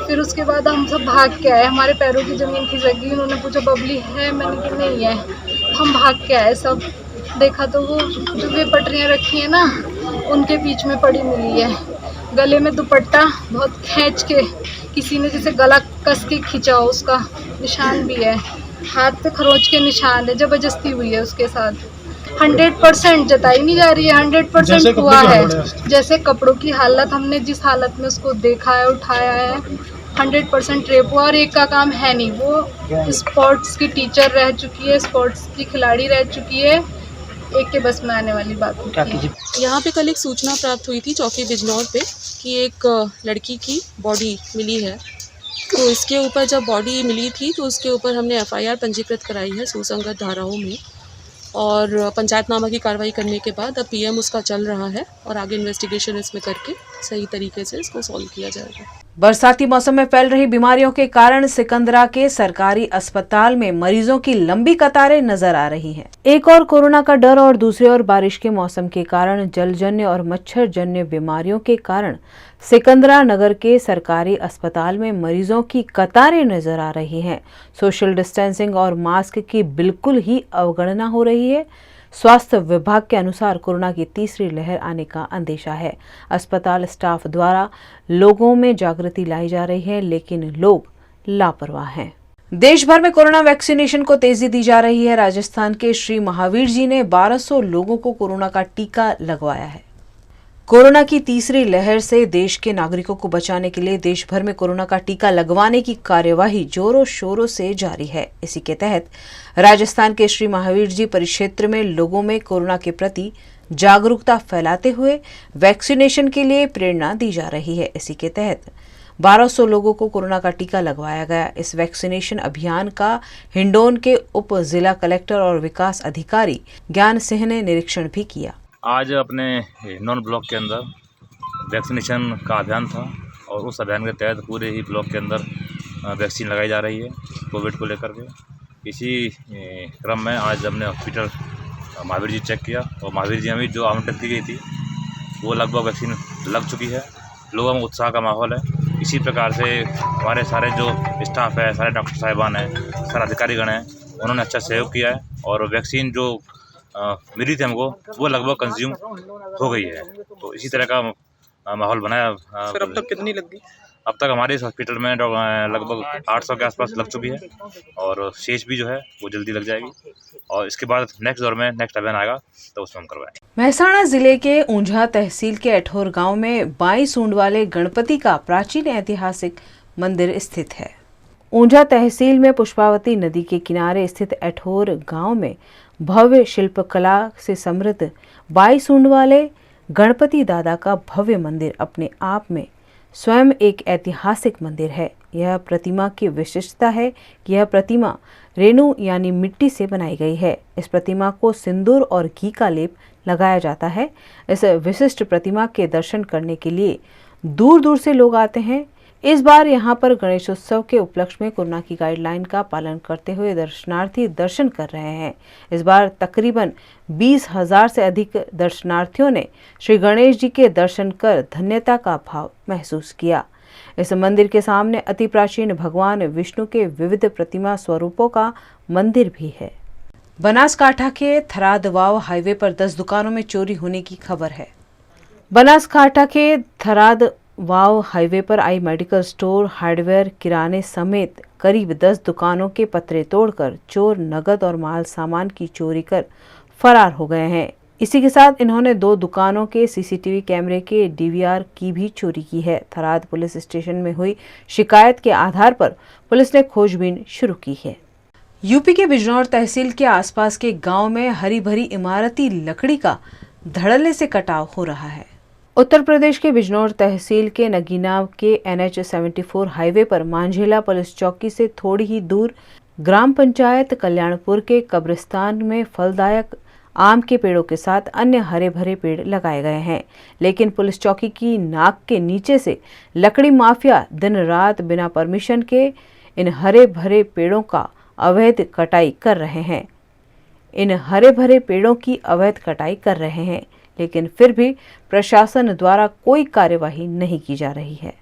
फिर उसके बाद हम सब भाग के आए, हमारे पैरों की ज़मीन खिसक गई। उन्होंने पूछा बबली है, मैंने कहा नहीं है। हम भाग के आए, सब देखा तो वो जो वे पटरियाँ रखी हैं ना, उनके बीच में पड़ी मिली है। गले में दुपट्टा बहुत खींच के किसी ने जैसे गला कस के खींचा हो, उसका निशान भी है। हाथ पे खरोच के निशान है, जबरदस्ती हुई है उसके साथ। 100% जताई नहीं जा रही है, 100% हुआ है। जैसे कपड़ों की हालत, हमने जिस हालत में उसको देखा है, उठाया है, 100% रेप हुआ। और एक का काम है नहीं, वो स्पोर्ट्स की टीचर रह चुकी है, स्पोर्ट्स की खिलाड़ी रह चुकी है। एक के बस में आने वाली बात होती है। यहाँ पे कल एक सूचना प्राप्त हुई थी चौकी बिजनौर पे कि एक लड़की की बॉडी मिली है। तो इसके ऊपर जब बॉडी मिली थी तो उसके ऊपर हमने एफआईआर पंजीकृत कराई है सुसंगत धाराओं में, और पंचायतनामा की कार्रवाई करने के बाद अब पीएम उसका चल रहा है और आगे इन्वेस्टिगेशन इसमें करके सही तरीके से इसको सॉल्व किया जाएगा। बरसाती मौसम में फैल रही बीमारियों के कारण सिकंदरा के सरकारी अस्पताल में मरीजों की लंबी कतारें नजर आ रही हैं। एक और कोरोना का डर और दूसरी ओर बारिश के मौसम के कारण जलजन्य और मच्छरजन्य बीमारियों के कारण सिकंदरा नगर के सरकारी अस्पताल में मरीजों की कतारें नजर आ रही हैं। सोशल डिस्टेंसिंग और मास्क की बिल्कुल ही अवगणना हो रही है। स्वास्थ्य विभाग के अनुसार कोरोना की तीसरी लहर आने का अंदेशा है। अस्पताल स्टाफ द्वारा लोगों में जागृति लाई जा रही है, लेकिन लोग लापरवाह हैं। देश भर में कोरोना वैक्सीनेशन को तेजी दी जा रही है। राजस्थान के श्री महावीर जी ने 1200 लोगों को कोरोना का टीका लगवाया है। कोरोना की तीसरी लहर से देश के नागरिकों को बचाने के लिए देश भर में कोरोना का टीका लगवाने की कार्यवाही जोरों शोरों से जारी है। इसी के तहत राजस्थान के श्री महावीर जी परिक्षेत्र में लोगों में कोरोना के प्रति जागरूकता फैलाते हुए वैक्सीनेशन के लिए प्रेरणा दी जा रही है। इसी के तहत 1200 लोगों को कोरोना का टीका लगवाया गया। इस वैक्सीनेशन अभियान का हिंडौन के उप जिला कलेक्टर और विकास अधिकारी ज्ञान सिंह ने निरीक्षण भी किया। आज अपने हिंडौन ब्लॉक के अंदर वैक्सीनेशन का अभियान था और उस अभियान के तहत पूरे ही ब्लॉक के अंदर वैक्सीन लगाई जा रही है कोविड को लेकर के। इसी क्रम में आज हमने हॉस्पिटल महावीर जी चेक किया और महावीर जी हमें जो आवंटित की गई थी वो लगभग वैक्सीन लग चुकी है। लोगों में उत्साह का माहौल है। इसी प्रकार से हमारे सारे जो स्टाफ है, सारे डॉक्टर साहिबान हैं, सारे अधिकारीगण हैं, उन्होंने अच्छा सहयोग किया है और वैक्सीन जो मिली थी हमको वो लगभग कंज्यूम हो गई है। तो इसी तरह का माहौल बनाया। सर अब तक कितनी लग गई? अब तक हमारे इस हॉस्पिटल में लगभग 800 के आसपास लग चुकी है और शेष भी जो है वो जल्दी लग जाएगी और इसके बाद नेक्स्ट दौर में नेक्स्ट अभियान आएगा तो उसमें हम करवाएंगे। मेहसाणा जिले के ऊंझा तहसील के अठौर गांव में 22 सूंड वाले गणपति का प्राचीन ऐतिहासिक मंदिर स्थित है। ऊंझा तहसील में पुष्पावती नदी के किनारे स्थित अठौर गांव में भव्य शिल्पकला से समृद्ध 22 सूंड वाले गणपति दादा का भव्य मंदिर अपने आप में स्वयं एक ऐतिहासिक मंदिर है। यह प्रतिमा की विशिष्टता है कि यह प्रतिमा रेणु यानी मिट्टी से बनाई गई है। इस प्रतिमा को सिंदूर और घी का लेप लगाया जाता है। इस विशिष्ट प्रतिमा के दर्शन करने के लिए दूर दूर से लोग आते हैं। इस बार यहां पर गणेशोत्सव के उपलक्ष्य में कोरोना की गाइडलाइन का पालन करते हुए दर्शनार्थी दर्शन कर रहे हैं। इस बार तकरीबन 20,000 से अधिक दर्शनार्थियों ने श्री गणेश जी के दर्शन कर धन्यता का भाव महसूस किया। इस मंदिर के सामने अति प्राचीन भगवान विष्णु के विविध प्रतिमा स्वरूपों का मंदिर भी है। बनासकांठा के थराद वाव हाईवे पर 10 दुकानों में चोरी होने की खबर है। बनासकांठा के थराद वाव हाईवे पर आई मेडिकल स्टोर, हार्डवेयर, किराने समेत करीब 10 दुकानों के पतरे तोड़कर चोर नगद और माल सामान की चोरी कर फरार हो गए हैं। इसी के साथ इन्होंने 2 दुकानों के सीसीटीवी कैमरे के डीवीआर की भी चोरी की है। थराद पुलिस स्टेशन में हुई शिकायत के आधार पर पुलिस ने खोजबीन शुरू की है। यूपी के बिजनौर तहसील के आसपास के गांव में हरी भरी इमारती लकड़ी का धड़ल्ले से कटाव हो रहा है। उत्तर प्रदेश के बिजनौर तहसील के नगीना के NH-74 हाईवे पर मांझेला पुलिस चौकी से थोड़ी ही दूर ग्राम पंचायत कल्याणपुर के कब्रिस्तान में फलदायक आम के पेड़ों के साथ अन्य हरे भरे पेड़ लगाए गए हैं, लेकिन पुलिस चौकी की नाक के नीचे से लकड़ी माफिया दिन रात बिना परमिशन के इन हरे भरे पेड़ों का अवैध कटाई कर रहे हैं। इन हरे भरे पेड़ों की अवैध कटाई कर रहे हैं, लेकिन फिर भी प्रशासन द्वारा कोई कार्यवाही नहीं की जा रही है।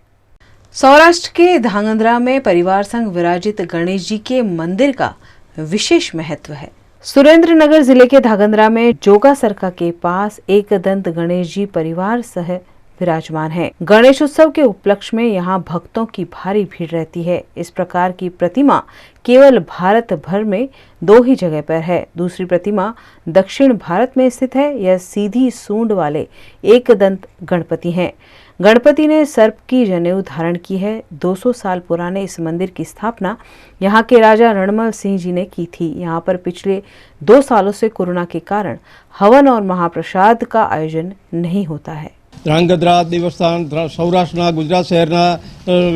सौराष्ट्र के धांगध्रा में परिवार संग विराजित गणेश जी के मंदिर का विशेष महत्व है। सुरेंद्रनगर जिले के धांगध्रा में जोगा सरका के पास एक दंत गणेश जी परिवार सह विराजमान है। गणेश उत्सव के उपलक्ष्य में यहाँ भक्तों की भारी भीड़ रहती है। इस प्रकार की प्रतिमा केवल भारत भर में 2 ही जगह पर है। दूसरी प्रतिमा दक्षिण भारत में स्थित है। यह सीधी सूंड वाले एक दंत गणपति हैं। गणपति ने सर्प की जनेऊ धारण की है। 200 साल पुराने इस मंदिर की स्थापना यहाँ के राजा रणमल सिंह जी ने की थी। यहाँ पर पिछले 2 सालों से कोरोना के कारण हवन और महाप्रसाद का आयोजन नहीं होता है। ધ્રાંગધ્રા દેવસ્થાન સૌરાષ્ટ્રના ગુજરાત શહેરના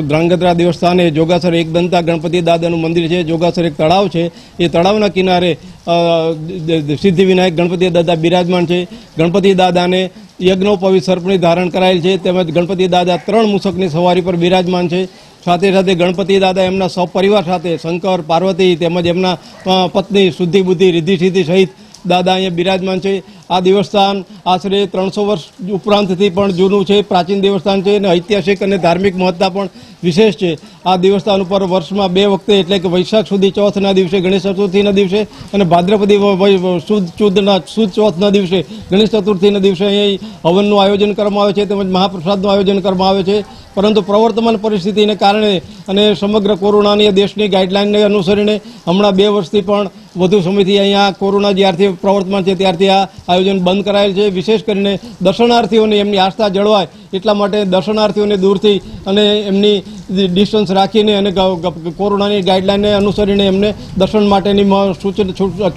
ધ્રાંગધ્રા દેવસ્થાન એ જોગાસર એક દંતા ગણપતિ દાદાનું મંદિર છે। જોગાસર એક તળાવ છે। એ તળાવના કિનારે સિદ્ધિવિનાયક ગણપતિ દાદા બિરાજમાન છે। ગણપતિ દાદાને યજ્ઞોપવિત સર્પની ધારણ કરાયેલ છે, તેમજ ગણપતિ દાદા 3 મૂષકની સવારી પર બિરાજમાન છે। સાથે સાથે ગણપતિ દાદા એમના સપરિવાર સાથે શંકર, પાર્વતી તેમજ એમના પત્ની શુદ્ધિ બુદ્ધિ રિદ્ધિ સિદ્ધિ સહિત દાદા અહીંયા બિરાજમાન છે। આ દેવસ્થાન આશરે 300 વર્ષ ઉપરાંતથી પણ જૂનું છે, પ્રાચીન દેવસ્થાન છે અને ઐતિહાસિક અને ધાર્મિક મહત્તા પણ વિશેષ છે। આ દેવસ્થાન ઉપર વર્ષમાં 2 વખતે એટલે કે વૈશાખ સુદી ચોથના દિવસે ગણેશ ચતુર્થીના દિવસે અને ભાદ્રપદી સુદ ચોથના દિવસે ગણેશ ચતુર્થીના દિવસે અહીં હવનનું આયોજન કરવામાં આવે છે, તેમજ મહાપ્રસાદનું આયોજન કરવામાં આવે છે। પરંતુ પ્રવર્તમાન પરિસ્થિતિને કારણે અને સમગ્ર કોરોનાની દેશની ગાઈડલાઇનને અનુસરીને હમણાં 2 વર્ષથી પણ વધુ સમયથી અહીંયા કોરોના જ્યારથી પ્રવર્તમાન છે ત્યારથી આ આયોજન બંધ કરાયેલ છે। વિશેષ કરીને દર્શનાર્થીઓને એમની આસ્થા જળવાય એટલા માટે દર્શનાર્થીઓને દૂરથી અને એમની ડિસ્ટન્સ રાખીને અને કોરોનાની ગાઈડલાઇનને અનુસરીને એમને દર્શન માટેની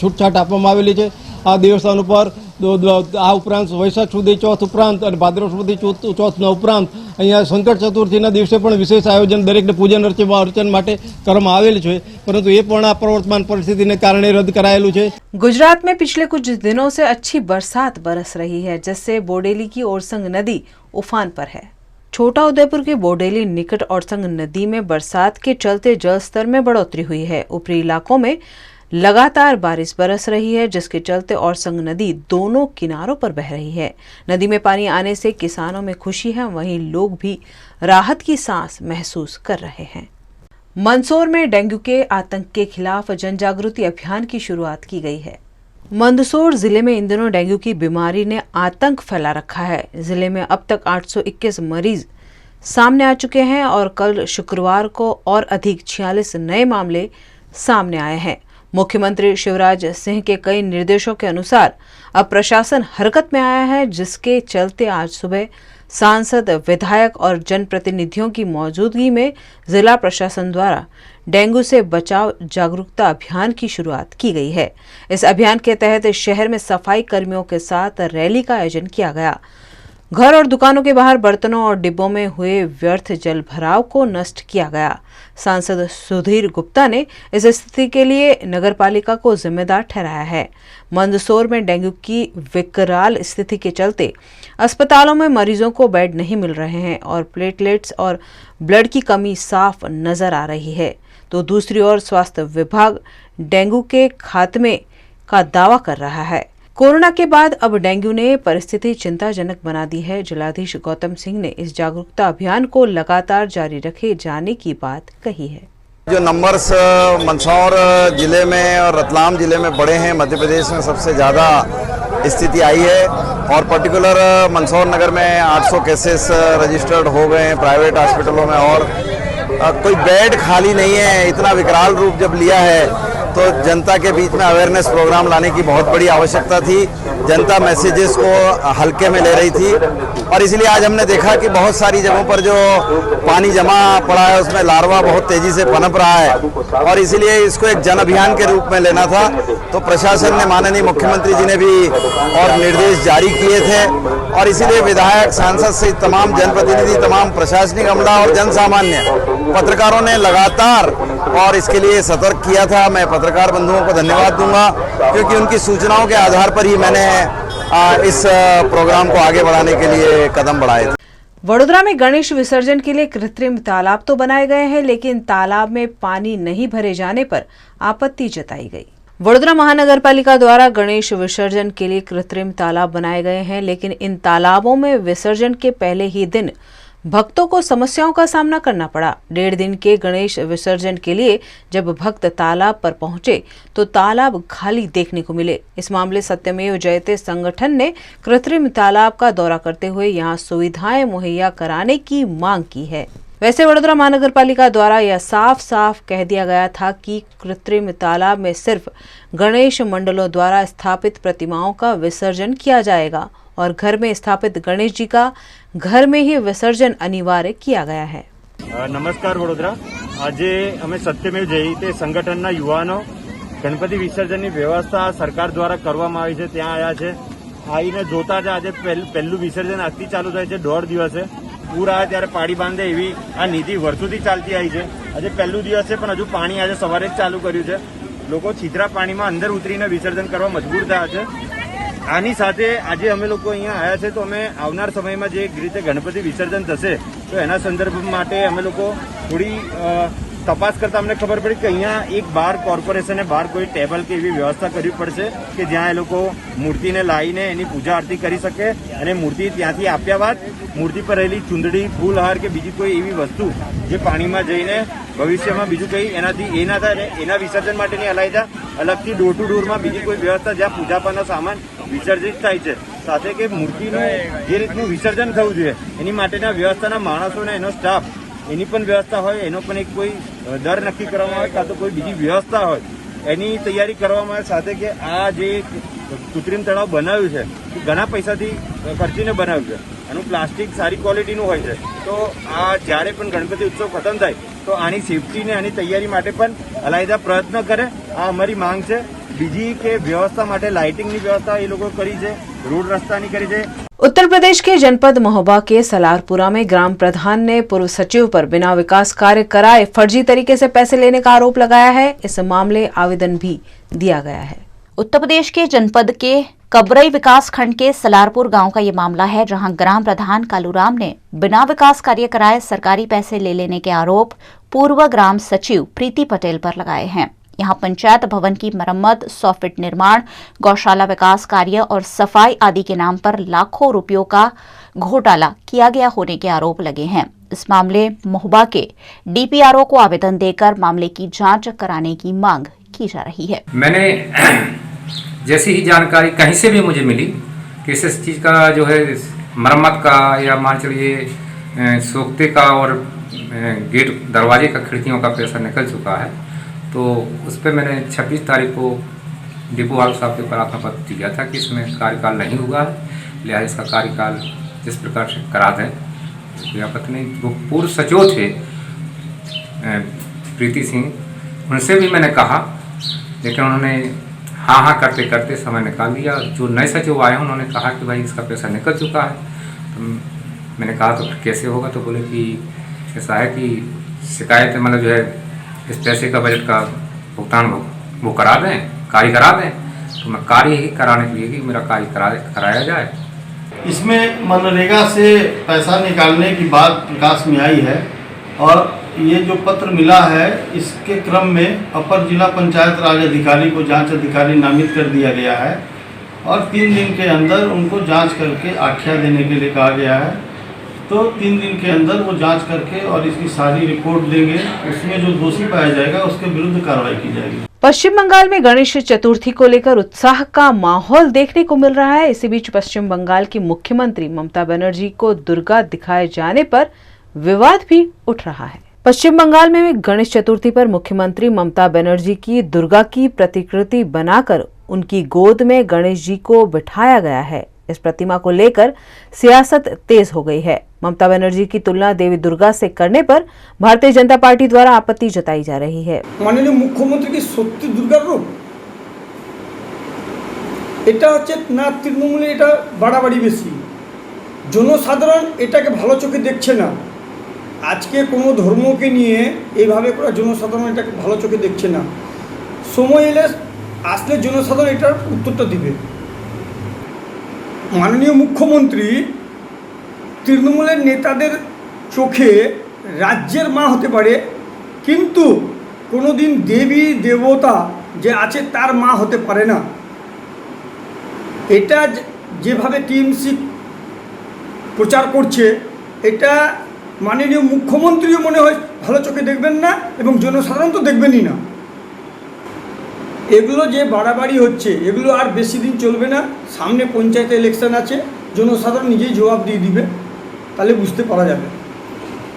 છૂટછાટ આપવામાં આવેલી છે। આ દેવસ્થાન ઉપર આ ઉપરાંત વૈશાખ સુધી ચોથ ઉપરાંત અને ભાદરવ સુધી ચોથના ઉપરાંત અહીંયા સંકટ ચતુર્થીના દિવસે પણ વિશેષ આયોજન દરેકને પૂજન અર્ચન માટે કરવામાં આવેલ છે, પરંતુ એ પણ આ પ્રવર્તમાન પરિસ્થિતિને કારણે રદ કરાયેલું છે। गुजरात में पिछले कुछ दिनों से अच्छी बरसात बरस रही है, जिससे बोडेली की ओरसंग नदी उफान पर है। छोटा उदयपुर के बोडेली निकट ओरसंग नदी में बरसात के चलते जलस्तर में बढ़ोतरी हुई है। ऊपरी इलाकों में लगातार बारिश बरस रही है, जिसके चलते ओरसंग नदी दोनों किनारों पर बह रही है। नदी में पानी आने से किसानों में खुशी है, वहीं लोग भी राहत की सांस महसूस कर रहे हैं। मंदसौर में डेंगू के आतंक के खिलाफ जन जागृति अभियान की शुरुआत की गई है। मंदसौर जिले में इन दिनों डेंगू की बीमारी ने आतंक फैला रखा है। जिले में अब तक 821 मरीज सामने आ चुके हैं और कल शुक्रवार को और अधिक 46 नए मामले सामने आए हैं। मुख्यमंत्री शिवराज सिंह के कई निर्देशों के अनुसार अब प्रशासन हरकत में आया है, जिसके चलते आज सुबह सांसद, विधायक और जनप्रतिनिधियों की मौजूदगी में जिला प्रशासन द्वारा डेंगू से बचाव जागरूकता अभियान की शुरुआत की गई है। इस अभियान के तहत शहर में सफाई कर्मियों के साथ रैली का आयोजन किया गया। घर और दुकानों के बाहर बर्तनों और डिब्बों में हुए व्यर्थ जल भराव को नष्ट किया गया। सांसद सुधीर गुप्ता ने इस स्थिति के लिए नगरपालिका को जिम्मेदार ठहराया है। मंदसौर में डेंगू की विकराल स्थिति के चलते अस्पतालों में मरीजों को बेड नहीं मिल रहे हैं और प्लेटलेट्स और ब्लड की कमी साफ नजर आ रही है, तो दूसरी ओर स्वास्थ्य विभाग डेंगू के खात्मे का दावा कर रहा है। कोरोना के बाद अब डेंगू ने परिस्थिति चिंताजनक बना दी है। जिलाधीश गौतम सिंह ने इस जागरूकता अभियान को लगातार जारी रखे जाने की बात कही है। जो नंबर्स मंदसौर जिले में और रतलाम जिले में बढ़े हैं, मध्य प्रदेश में सबसे ज़्यादा स्थिति आई है और पर्टिकुलर मंदसौर नगर में 800 केसेस रजिस्टर्ड हो गए हैं प्राइवेट हॉस्पिटलों में और कोई बेड खाली नहीं है। इतना विकराल रूप जब लिया है तो जनता के बीच में अवेयरनेस प्रोग्राम लाने की बहुत बड़ी आवश्यकता थी। जनता मैसेजेस को हल्के में ले रही थी और इसलिए आज हमने देखा कि बहुत सारी जगहों पर जो पानी जमा पड़ा है उसमें लार्वा बहुत तेजी से पनप रहा है और इसलिए इसको एक जन अभियान के रूप में लेना था। तो प्रशासन ने, माननीय मुख्यमंत्री जी ने भी और निर्देश जारी किए थे और इसीलिए विधायक, सांसद सहित तमाम जनप्रतिनिधि, तमाम प्रशासनिक अमला और जन सामान्य पत्रकारों ने लगातार और इसके लिए सतर्क किया था। मैं पत्रकार बंधुओं को धन्यवाद दूंगा क्योंकि उनकी सूचनाओं के आधार पर ही मैंने इस प्रोग्राम को आगे बढ़ाने के लिए कदम बढ़ाए थे। वडोदरा में गणेश विसर्जन के लिए कृत्रिम तालाब तो बनाए गए हैं, लेकिन तालाब में पानी नहीं भरे जाने पर आपत्ति जताई गई। वडोदरा महानगर पालिका द्वारा गणेश विसर्जन के लिए कृत्रिम तालाब बनाए गए हैं, लेकिन इन तालाबों में विसर्जन के पहले ही दिन भक्तों को समस्याओं का सामना करना पड़ा। 1.5 दिन के गणेश विसर्जन के लिए जब भक्त तालाब पर पहुंचे तो तालाब खाली देखने को मिले। इस मामले सत्यमेव जयते संगठन ने कृत्रिम तालाब का दौरा करते हुए यहां सुविधाएं मुहैया कराने की मांग की है। वैसे वडोदरा महानगर पालिका द्वारा यह साफ साफ कह दिया गया था कि कृत्रिम तालाब में सिर्फ गणेश मंडलों द्वारा स्थापित प्रतिमाओं का विसर्जन किया जाएगा और घर में स्थापित गणेश जी का घर में ही विसर्जन अनिवार्य किया गया है। नमस्कार वडोदरा, આજે અમે સત્યમેવ જયતે સંગઠનના યુવાનો ગણપતિ વિસર્જનની વ્યવસ્થા સરકાર દ્વારા કરવામાં આવી છે ત્યાં આવ્યા છે। આવીને જોતા જ આજે પહેલું વિસર્જન આજથી ચાલુ થાય છે। 1.5 દિવસે પૂર આવે ત્યારે પાડી બાંધે એવી આ નીતિ વર્ષોથી ચાલતી આવી છે। આજે પહેલું દિવસ છે પણ હજુ પાણી આજે સવારે જ ચાલુ કર્યું છે। લોકો છીતરા પાણીમાં અંદર ઉતરીને વિસર્જન કરવા મજબૂર થયા છે। આની સાથે આજે અમે લોકો અહીંયા આવ્યા છે તો અમે આવનાર સમયમાં જે રીતે ગણપતિ વિસર્જન થશે તો એના સંદર્ભ માટે અમે લોકો થોડી તપાસ કરતા અમને ખબર પડી કે અહીંયા એક બહાર કોર્પોરેશને બહાર કોઈ ટેબલ કે એવી વ્યવસ્થા કરવી પડશે કે જ્યાં એ લોકો મૂર્તિને લાવીને એની પૂજા આરતી કરી શકે અને મૂર્તિ ત્યાંથી આપ્યા બાદ મૂર્તિ પર રહેલી ચૂંદડી, ફૂલહાર કે બીજી કોઈ એવી વસ્તુ જે પાણીમાં જઈને ભવિષ્યમાં બીજું કંઈ એનાથી એ ના થાય એના વિસર્જન માટેની અલાયદા અલગથી ડોર ટુ ડોરમાં બીજી કોઈ વ્યવસ્થા જ્યાં પૂજાપાનો સામાન વિસર્જિત થાય છે સાથે કે મૂર્તિનું જે રીતનું વિસર્જન થવું જોઈએ એની માટેના વ્યવસ્થાના માણસોને એનો સ્ટાફ એની પણ વ્યવસ્થા હોય, એનો પણ એક કોઈ દર નક્કી કરવામાં આવે કાં તો કોઈ બીજી વ્યવસ્થા હોય એની તૈયારી કરવામાં આવે। સાથે કે આ જે કૃત્રિમ તળાવ બનાવ્યું છે એ ઘણા પૈસાથી ખર્ચીને બનાવ્યું છે। આનું પ્લાસ્ટિક સારી ક્વોલિટીનું હોય છે તો આ જ્યારે પણ ગણપતિ ઉત્સવ ખતમ થાય તો આની સેફટીને આની તૈયારી માટે પણ અલાયદા પ્રયત્ન કરે, આ અમારી માંગ છે। બીજી કે વ્યવસ્થા માટે લાઇટિંગની વ્યવસ્થા એ લોકો કરી છે रोड रस्ता नहीं करी थे। उत्तर प्रदेश के जनपद महोबा के सलारपुरा में ग्राम प्रधान ने पूर्व सचिव पर बिना विकास कार्य कराए फर्जी तरीके से पैसे लेने का आरोप लगाया है। इस मामले आवेदन भी दिया गया है। उत्तर प्रदेश के जनपद के कबरई विकास खंड के सलारपुर गांव का ये मामला है, जहां ग्राम प्रधान कालूराम ने बिना विकास कार्य कराए सरकारी पैसे ले लेने के आरोप पूर्व ग्राम सचिव प्रीति पटेल पर लगाए हैं। यहां पंचायत भवन की मरम्मत, 100 फीट निर्माण, गौशाला विकास कार्य और सफाई आदि के नाम पर लाखों रुपयों का घोटाला किया गया होने के आरोप लगे हैं। इस मामले महोबा के डीपीआरओ को आवेदन देकर मामले की जांच कराने की मांग की जा रही है। मैंने जैसी ही जानकारी कहीं से भी मुझे मिली कि इस चीज़ का जो है मरम्मत का या मान चलिए सोखते का और गेट दरवाजे का खिड़कियों का पैसा निकल चुका है, तो उस पर मैंने 26 तारीख को डिपो वाल साहब के प्रार्थना पत्र दिया था कि इसमें कार्यकाल नहीं हुआ है, लिहाजा इसका कार्यकाल जिस प्रकार से करा दें। कोई आपत्ति नहीं। वो पूर्व सचिव थे प्रीति सिंह, उनसे भी मैंने कहा, लेकिन उन्होंने हाँ करते करते समय निकाल दिया। जो नए सचिव आए हैं उन्होंने कहा कि भाई इसका पैसा निकल चुका है। तो मैंने कहा तो कैसे होगा, तो बोले कि ऐसा है कि शिकायत मतलब जो है इस पैसे का बजट का भुगतान वो करा दें, कार्य करा दें। तो मैं कार्य ही कराने के लिए कि मेरा कार्य कराया जाए। इसमें मनरेगा से पैसा निकालने की बात प्रकाश में आई है और ये जो पत्र मिला है इसके क्रम में अपर जिला पंचायत राज अधिकारी को जांच अधिकारी नामित कर दिया गया है और 3 दिन के अंदर उनको जांच करके आख्या देने के लिए कहा गया है। तो 3 दिन के अंदर वो जांच करके और इसकी सारी रिपोर्ट देंगे। उसमें जो दोषी पाया जाएगा उसके विरुद्ध कार्रवाई की जाएगी। पश्चिम बंगाल में गणेश चतुर्थी को लेकर उत्साह का माहौल देखने को मिल रहा है। इसी बीच पश्चिम बंगाल की मुख्यमंत्री ममता बनर्जी को दुर्गा दिखाए जाने पर विवाद भी उठ रहा है। पश्चिम बंगाल में गणेश चतुर्थी पर मुख्यमंत्री ममता बनर्जी की दुर्गा की प्रतिकृति बनाकर उनकी गोद में गणेश जी को बिठाया गया है। इस प्रतिमा को लेकर सियासत तेज हो गई है। ममता बनर्जी की तुलना देवी दुर्गा से करने पर भारतीय जनता पार्टी द्वारा आपत्ति जताई जा रही है। माननीय मुख्यमंत्री की सत्य दुर्गार रूप এটা হচ্ছে না তৃণমূলে এটা বাড়াবাড়ি বেশি, জনসাধারণ এটাকে ভালো চোখে দেখছে না। আজকে কোনো ধর্মকে নিয়ে এইভাবে করা জনসাধারণ এটাকে ভালো চোখে দেখছে না। সময় এলে আসলে জনসাধারণ এটার উত্তরটা দিবে। মাননীয় মুখ্যমন্ত্রী তৃণমূলের নেতাদের চোখে রাজ্যের মা হতে পারে, কিন্তু কোনোদিন দেবী দেবতা যে আছে তার মা হতে পারে না। এটা যেভাবে টিএমসি প্রচার করছে এটা মাননীয় মুখ্যমন্ত্রীও মনে হয় ভালো চোখে দেখবেন না এবং জনসাধারণ তো দেখবেনই না। এগুলো যে বাড়াবাড়ি হচ্ছে এগুলো আর বেশি দিন চলবে না। সামনে পঞ্চায়েত ইলেকশন আছে, জনসাধারণ নিজেই জবাব দিয়ে দিবে, তাহলে বুঝতে পারা যাবে।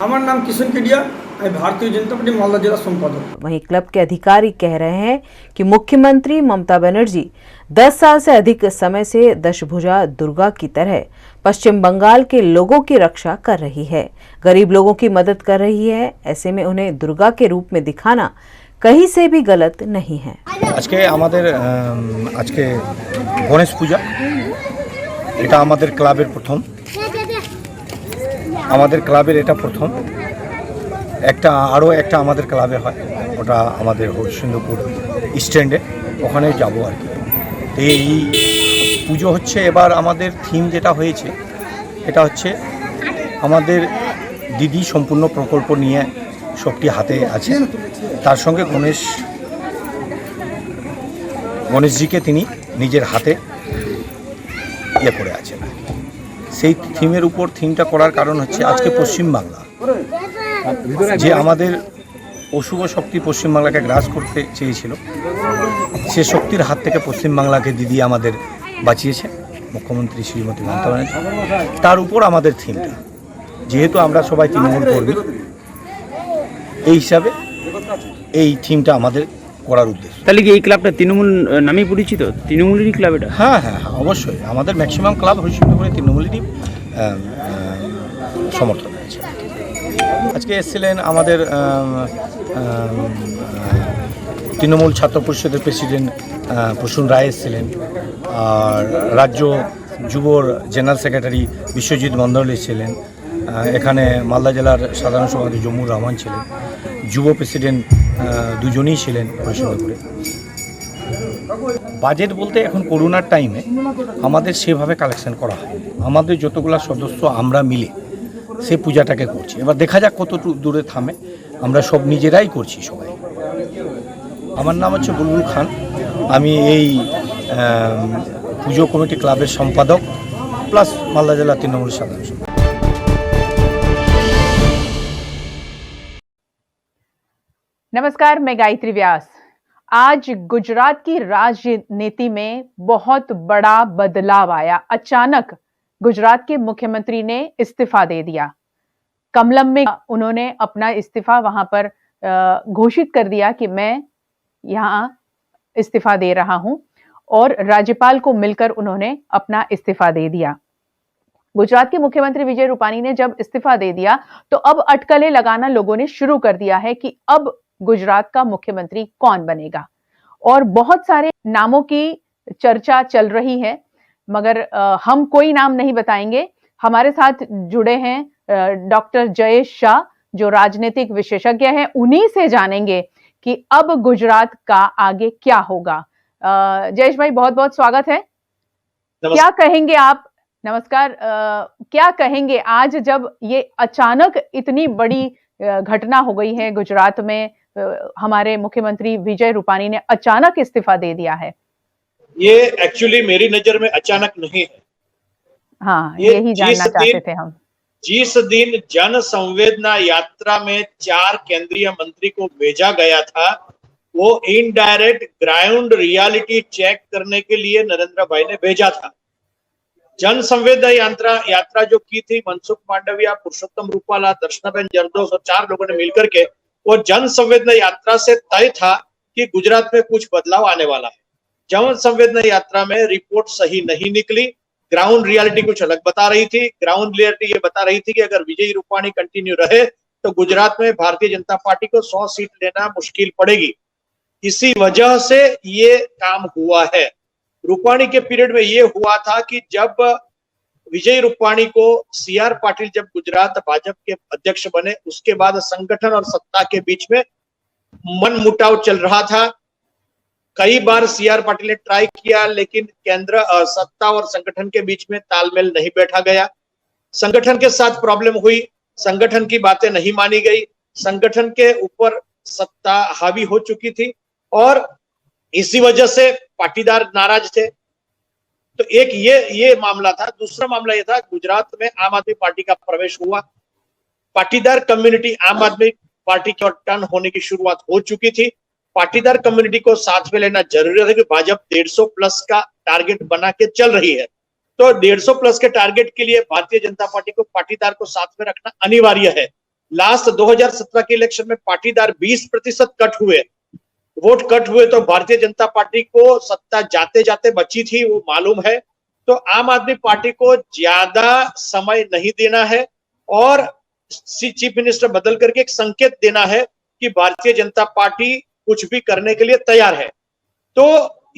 আমার নাম কিষণ কেডিয়া, मैं भारतीय जनता पार्टी मालदा जिला संपादक। वहीं क्लब के अधिकारी कह रहे हैं कि मुख्यमंत्री ममता बनर्जी 10 साल से अधिक समय से दशभुजा दुर्गा की तरह पश्चिम बंगाल के लोगों की रक्षा कर रही है, गरीब लोगों की मदद कर रही है। ऐसे में उन्हें दुर्गा के रूप में दिखाना कहीं से भी गलत नहीं है। আজকে আমাদের আজকে গণেশ পূজা, এটা আমাদের ক্লাবের প্রথম, আমাদের ক্লাবের এটা প্রথম। আরও একটা আমাদের ক্লাবে হয়, ওটা আমাদের হরিশ্চন্দ্রপুর স্ট্যান্ডে, ওখানে যাবো আর কি। তো এই পুজো হচ্ছে, এবার আমাদের থিম যেটা হয়েছে এটা হচ্ছে আমাদের দিদি সম্পূর্ণ প্রকল্প নিয়ে সবটি হাতে আছে, তার সঙ্গে গণেশজিকে তিনি নিজের হাতে ইয়ে করে আছেন। সেই থিমের উপর থিমটা করার কারণ হচ্ছে আজকে পশ্চিমবাংলা যে আমাদের অশুভ শক্তি পশ্চিমবাংলাকে গ্রাস করতে চেয়েছিল, সে শক্তির হাত থেকে পশ্চিমবাংলাকে দিদি আমাদের বাঁচিয়েছে, মুখ্যমন্ত্রী শ্রীমতী মমতা ব্যানার্জি। তার উপর আমাদের থিমটা, যেহেতু আমরা সবাই তৃণমূল কর্মী, এই হিসাবে এই থিমটা আমাদের করার উদ্দেশ্য। তাহলে কি এই ক্লাবটা তৃণমূল নামে পরিচিত? তৃণমূলেরই ক্লাব এটা? হ্যাঁ হ্যাঁ হ্যাঁ, অবশ্যই আমাদের ম্যাক্সিমাম ক্লাব হরিশ্চন্দ্রপুরে তৃণমূলেরই সমর্থন আছে। আজকে এসেছিলেন আমাদের তৃণমূল ছাত্র পরিষদের প্রেসিডেন্ট প্রসূন রায় এসেছিলেন, আর রাজ্য যুবর জেনারেল সেক্রেটারি বিশ্বজিৎ মন্ডল ছিলেন, এখানে মালদা জেলার সাধারণ সম্পাদক জম্মুর রহমান ছিলেন, যুব প্রেসিডেন্ট দুজনেই ছিলেন হরিশ্চন্দ্রপুরে। বাজেট বলতে এখন করোনার টাইমে আমাদের সেভাবে কালেকশন করা হয়, আমাদের যতগুলো সদস্য আমরা মিলে সে পূজাটাকে করছি। এবার দেখা যাক কতটুকু দূরে থামে, আমরা সব নিজেরাই করছি সবাই। আমার নাম হচ্ছে বুলবুল খান, আমি এই পুজো কমিটি ক্লাবের সম্পাদক প্লাস মালদা জেলা তৃণমূল সাধারণ সম্পাদক। नमस्कार, मैं गायत्री व्यास। आज गुजरात की राजनीति में बहुत बड़ा बदलाव आया। अचानक गुजरात के मुख्यमंत्री ने इस्तीफा दे दिया। कमलम में उन्होंने अपना इस्तीफा वहां पर घोषित कर दिया कि मैं यहां इस्तीफा दे रहा हूं, और राज्यपाल को मिलकर उन्होंने अपना इस्तीफा दे दिया। गुजरात के मुख्यमंत्री विजय रूपाणी ने जब इस्तीफा दे दिया तो अब अटकलें लगाना लोगों ने शुरू कर दिया है कि अब गुजरात का मुख्यमंत्री कौन बनेगा, और बहुत सारे नामों की चर्चा चल रही है, मगर हम कोई नाम नहीं बताएंगे। हमारे साथ जुड़े हैं डॉक्टर जयेश शाह, जो राजनीतिक विशेषज्ञ हैं। उन्हीं से जानेंगे कि अब गुजरात का आगे क्या होगा। जयेश भाई, बहुत बहुत स्वागत है। क्या कहेंगे आप? नमस्कार। क्या कहेंगे आज जब ये अचानक इतनी बड़ी घटना हो गई है गुजरात में, हमारे मुख्यमंत्री विजय रूपाणी ने अचानक इस्तीफा दे दिया है? ये एक्चुअली मेरी नजर में अचानक नहीं है। हाँ, यही जानना चाहते थे हम। जिस दिन जन संवेदना यात्रा में 4 केंद्रीय मंत्री को भेजा गया था, वो इनडायरेक्ट ग्राउंड रियलिटी चेक करने के लिए नरेंद्र भाई ने भेजा था। जन संवेदना यात्रा जो की थी, मनसुख मांडविया, पुरुषोत्तम रूपाला, दर्शनाबेन जरदोस और 4 लोगों ने मिलकर के, वो जन संवेदना यात्रा से तय था कि गुजरात में कुछ बदलाव आने वाला है। जन संवेदना यात्रा में रिपोर्ट सही नहीं निकली, ग्राउंड रियलिटी कुछ अलग बता रही थी। ग्राउंड रियलिटी ये बता रही थी कि अगर विजय रूपाणी कंटिन्यू रहे तो गुजरात में भारतीय जनता पार्टी को 100 सीट लेना मुश्किल पड़ेगी। इसी वजह से ये काम हुआ है। रूपाणी के पीरियड में ये हुआ था कि जब विजय रूपाणी को CR पाटिल जब गुजरात भाजपा के अध्यक्ष बने, उसके बाद संगठन और सत्ता के बीच में मनमुटाव चल रहा था। कई बार CR पाटिल ने ट्राई किया, लेकिन केंद्र सत्ता और संगठन के बीच में तालमेल नहीं बैठा गया। संगठन के साथ प्रॉब्लम हुई, संगठन की बातें नहीं मानी गई, संगठन के ऊपर सत्ता हावी हो चुकी थी, और इसी वजह से पाटीदार नाराज थे। तो एक ये मामला था। दूसरा मामला ये था, गुजरात में आम आदमी पार्टी का प्रवेश हुआ। पाटीदार कम्युनिटी आम आदमी पार्टी की ओर टर्न होने की शुरुआत हो चुकी थी। पाटीदार कम्युनिटी को साथ में लेना जरूरी है कि भाजपा 150 प्लस का टारगेट बना के चल रही है। तो 150 प्लस के टारगेट के लिए भारतीय जनता पार्टी को पाटीदार को साथ में रखना अनिवार्य है। लास्ट 2017 के इलेक्शन में पाटीदार 20% वोट कट हुए, तो भारतीय जनता पार्टी को सत्ता जाते जाते बची थी, वो मालूम है। तो आम आदमी पार्टी को ज्यादा समय नहीं देना है, और चीफ मिनिस्टर बदल करके एक संकेत देना है कि भारतीय जनता पार्टी कुछ भी करने के लिए तैयार है। तो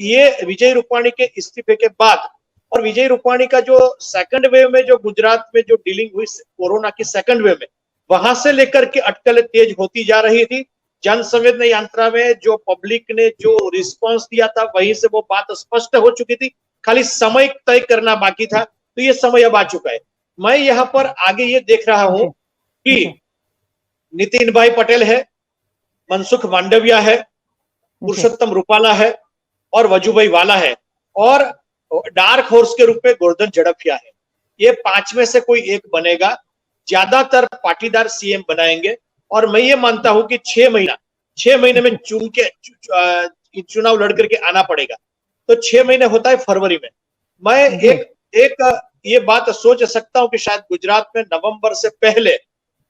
ये विजय रूपाणी के इस्तीफे के बाद, और विजय रूपाणी का जो सेकंड वेव में जो गुजरात में जो डीलिंग हुई कोरोना की सेकंड वेव में, वहां से लेकर के अटकलें तेज होती जा रही थी। जन संवेदना यात्रा में जो पब्लिक ने जो रिस्पांस दिया था, वहीं से वो बात स्पष्ट हो चुकी थी, खाली समय तय करना बाकी था। तो ये समय अब आ चुका है। मैं यहाँ पर आगे ये देख रहा हूं कि नितिन भाई पटेल है, मनसुख मांडविया है, पुरुषोत्तम रूपाला है, और वजूभाई वाला है, और डार्क हॉर्स के रूप में गोवर्धन झड़फिया है। ये 5 में से कोई एक बनेगा। ज्यादातर पाटीदार CM बनाएंगे, और मैं ये मानता हूं कि 6 महीने में चुनाव लड़ करके आना पड़ेगा। तो 6 महीने होता है फरवरी में। मैं एक ये बात सोच सकता हूं कि शायद गुजरात में नवंबर से पहले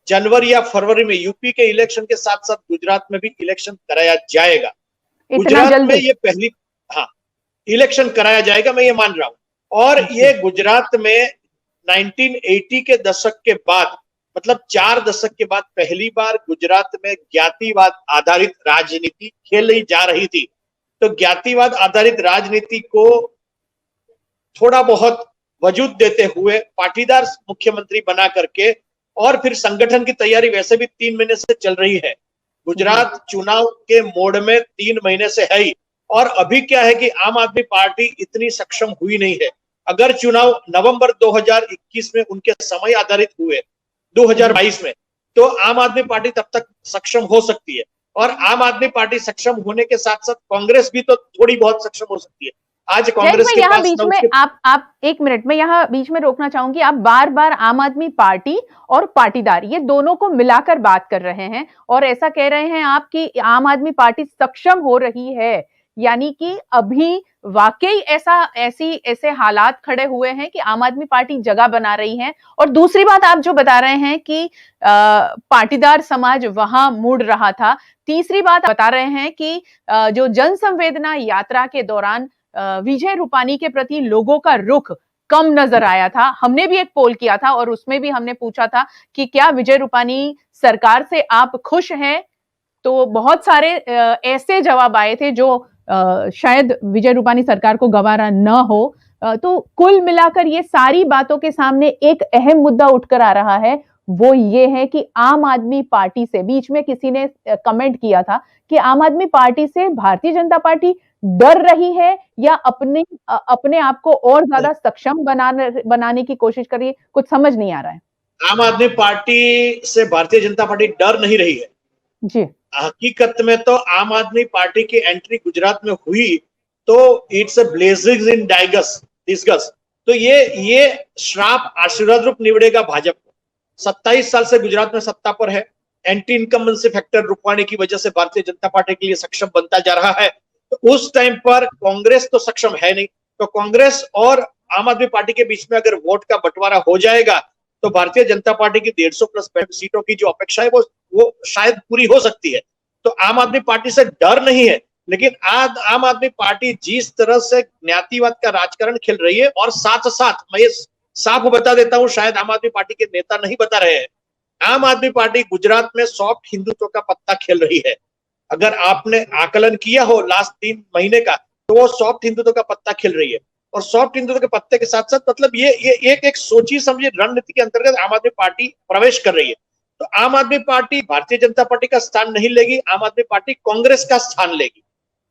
जनवरी या फरवरी में यूपी के इलेक्शन के साथ साथ गुजरात में भी इलेक्शन कराया जाएगा। गुजरात में ये पहली इलेक्शन कराया जाएगा, मैं ये मान रहा हूं। और ये गुजरात में 1980 के दशक के बाद, मतलब 4 दशक के बाद पहली बार गुजरात में ज्ञातिवाद आधारित राजनीति खेली जा रही थी। तो ज्ञातिवाद आधारित राजनीति को थोड़ा बहुत वजूद देते हुए पाटीदार मुख्यमंत्री बना करके, और फिर संगठन की तैयारी वैसे भी 3 महीने से चल रही है। गुजरात चुनाव के मोड में 3 महीने से है ही, और अभी क्या है कि आम आदमी पार्टी इतनी सक्षम हुई नहीं है। अगर चुनाव नवंबर 2021 में उनके समय आधारित हुए 2022 में, तो आम आदमी पार्टी तब तक सक्षम हो सकती है, और आम आदमी पार्टी सक्षम होने के साथ साथ कांग्रेस भी तो थोड़ी बहुत सक्षम हो सकती है। आज कांग्रेस के यहाँ पास बीच में आप 1 मिनट में यहाँ बीच में रोकना चाहूंगी। आप बार बार आम आदमी पार्टी और पाटीदार ये दोनों को मिलाकर बात कर रहे हैं और ऐसा कह रहे हैं आप कि आम आदमी पार्टी सक्षम हो रही है, यानी कि अभी वाकई ऐसे हालात खड़े हुए हैं कि आम आदमी पार्टी जगह बना रही है। और दूसरी बात आप जो बता रहे हैं कि पाटीदार समाज वहां मुड़ रहा था। तीसरी बात बता रहे हैं कि जो जन संवेदना यात्रा के दौरान विजय रूपाणी के प्रति लोगों का रुख कम नजर आया था। हमने भी एक पोल किया था और उसमें भी हमने पूछा था कि क्या विजय रूपाणी सरकार से आप खुश हैं, तो बहुत सारे ऐसे जवाब आए थे जो शायद विजय रूपाणी सरकार को गवारा न हो। तो कुल मिलाकर ये सारी बातों के सामने एक अहम मुद्दा उठकर आ रहा है, वो ये है कि आम आदमी पार्टी से, बीच में किसी ने कमेंट किया था कि आम आदमी पार्टी से भारतीय जनता पार्टी डर रही है या अपने आप को और ज्यादा सक्षम बनाने की कोशिश कर रही है। कुछ समझ नहीं आ रहा है। आम आदमी पार्टी से भारतीय जनता पार्टी डर नहीं रही है जी। हकीकत में तो आम आदमी पार्टी की एंट्री गुजरात में हुई तो it's a blazing in disgust. तो ये श्राप आशीर्वाद रूप निवड़ेगा भाजपा को। 27 साल से गुजरात में सत्ता पर है, एंटी इनकम्बेंसी फैक्टर रूपाणी की वजह से भारतीय जनता पार्टी के लिए सक्षम बनता जा रहा है। तो उस टाइम पर कांग्रेस तो सक्षम है नहीं, तो कांग्रेस और आम आदमी पार्टी के बीच में अगर वोट का बंटवारा हो जाएगा तो भारतीय जनता पार्टी की 150 प्लस सीटों की जो अपेक्षा है वो शायद पूरी हो सकती है। तो आम आदमी पार्टी से डर नहीं है, लेकिन आज आम आदमी पार्टी जिस तरह से ज्ञातिवाद का राजकारण खेल रही है, और साथ साथ मैं ये साफ बता देता हूं, शायद आम आदमी पार्टी के नेता नहीं बता रहे हैं, आम आदमी पार्टी गुजरात में सॉफ्ट हिंदुत्व का पत्ता खेल रही है। अगर आपने आकलन किया हो लास्ट 3 महीने का, तो वो सॉफ्ट हिंदुत्व का पत्ता खेल रही है। और सॉफ्ट हिंदुत्व के पत्ते के साथ साथ मतलब ये एक सोची समझी रणनीति के अंतर्गत आम आदमी पार्टी प्रवेश कर रही है। तो आम आदमी पार्टी भारतीय जनता पार्टी का स्थान नहीं लेगी, आम आदमी पार्टी कांग्रेस का स्थान लेगी।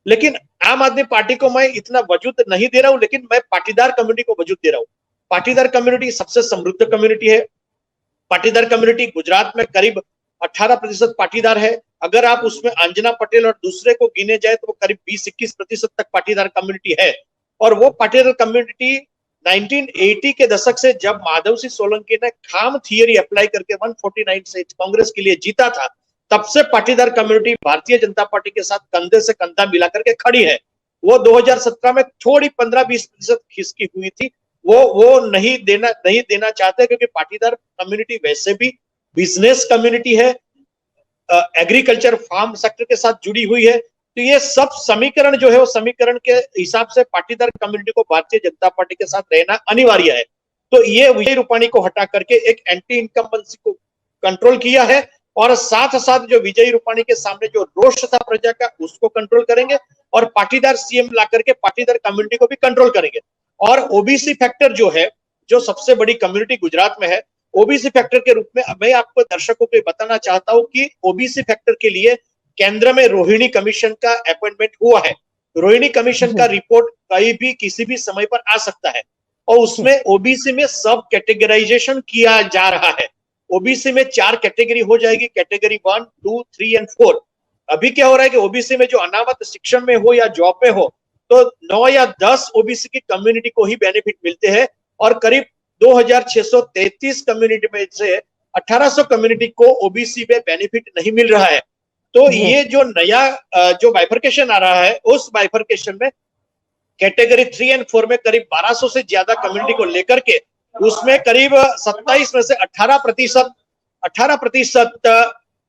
लेकिन आम आदमी पार्टी को मैं इतना वजूद नहीं दे रहा हूं, लेकिन मैं पाटीदार कम्युनिटी को वजूद दे रहा हूं। पाटीदार कम्युनिटी सबसे समृद्ध कम्युनिटी है। पाटीदार कम्युनिटी गुजरात में करीब 18% पाटीदार है। अगर आप उसमें अंजना पटेल और दूसरे को गिने जाए तो वो करीब 20-21% तक पाटीदार कम्युनिटी है। और वो पाटीदार कम्युनिटी 1980 के दशक से जब माधव सिंह सोलंकी ने खाम थियरी अप्लाई करके 149 से कांग्रेस के लिए जीता था, तब से पाटीदार कम्युनिटी भारतीय जनता पार्टी के साथ कंधे से कंधा मिलाकर के खड़ी है। वो 2017 में थोड़ी 15-20% खिसकी हुई थी, वो नहीं देना चाहते, क्योंकि पाटीदार कम्युनिटी वैसे भी बिजनेस कम्युनिटी है, एग्रीकल्चर फार्म सेक्टर के साथ जुड़ी हुई है। तो ये सब समीकरण जो है वो समीकरण के हिसाब से पाटीदार कम्युनिटी को भारतीय जनता पार्टी के साथ रहना अनिवार्य है। तो ये विजय रूपाणी को हटा करके एक एंटी इनकम्बेंसी को कंट्रोल किया है, और साथ साथ जो विजय रूपाणी के सामने जो रोष था प्रजा का उसको कंट्रोल करेंगे, और पाटीदार सीएम ला करके पाटीदार कम्युनिटी को भी कंट्रोल करेंगे। और ओबीसी फैक्टर जो है, जो सबसे बड़ी कम्युनिटी गुजरात में है, ओबीसी फैक्टर के रूप में मैं आपको दर्शकों को बताना चाहता हूं कि ओबीसी फैक्टर के लिए केंद्र में रोहिणी कमीशन का अपॉइंटमेंट हुआ है। रोहिणी कमीशन का रिपोर्ट कहीं भी किसी भी समय पर आ सकता है, और उसमें ओबीसी में सब कैटेगराइजेशन किया जा रहा है। ओबीसी में 4 कैटेगरी हो जाएगी, कैटेगरी 1, 2, 3 और 4। अभी क्या हो रहा है कि ओबीसी में जो अनामत शिक्षण में हो या जॉब में हो, तो 9 या 10 ओबीसी की कम्युनिटी को ही बेनिफिट मिलते हैं, और करीब 2633 कम्युनिटी में से 1800 कम्युनिटी को ओबीसी में बेनिफिट नहीं मिल रहा है। तो ये जो नया जो बाइफर्केशन आ रहा है, उस बाइफर्केशन में कैटेगरी 3 और 4 में करीब 1200 से ज्यादा कम्युनिटी को लेकर के उसमें करीब 27 में से 18%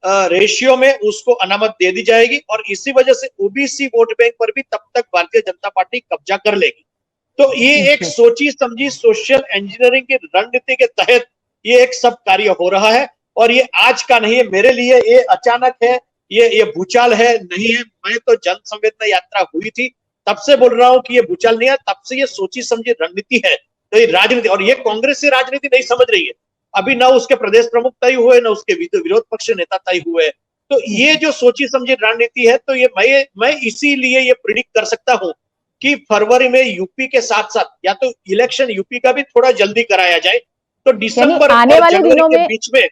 रेशियो में उसको अनामत दे दी जाएगी, और इसी वजह से ओबीसी वोट बैंक पर भी तब तक भारतीय जनता पार्टी कब्जा कर लेगी। तो ये एक सोची समझी सोशल इंजीनियरिंग की रणनीति के तहत ये एक सब कार्य हो रहा है, और ये आज का नहीं है मेरे लिए, ये अचानक है, ये भूचाल है नहीं है। मैं तो जन संवेदना यात्रा हुई थी तब से बोल रहा हूं कि ये भूचाल नहीं है, तब से ये सोची समझी रणनीति है। तो ये राजनीति, और ये कांग्रेस से राजनीति नहीं समझ रही है। अभी ना उसके प्रदेश प्रमुख तय हुए, ना उसके विरोध पक्ष नेता तय हुए। तो ये जो सोची समझी रणनीति है, तो ये मैं इसीलिए ये प्रिडिक्ट कर सकता हूं कि फरवरी में यूपी के साथ साथ या तो इलेक्शन यूपी का भी थोड़ा जल्दी कराया जाए, तो दिसंबर और जनवरी के बीच में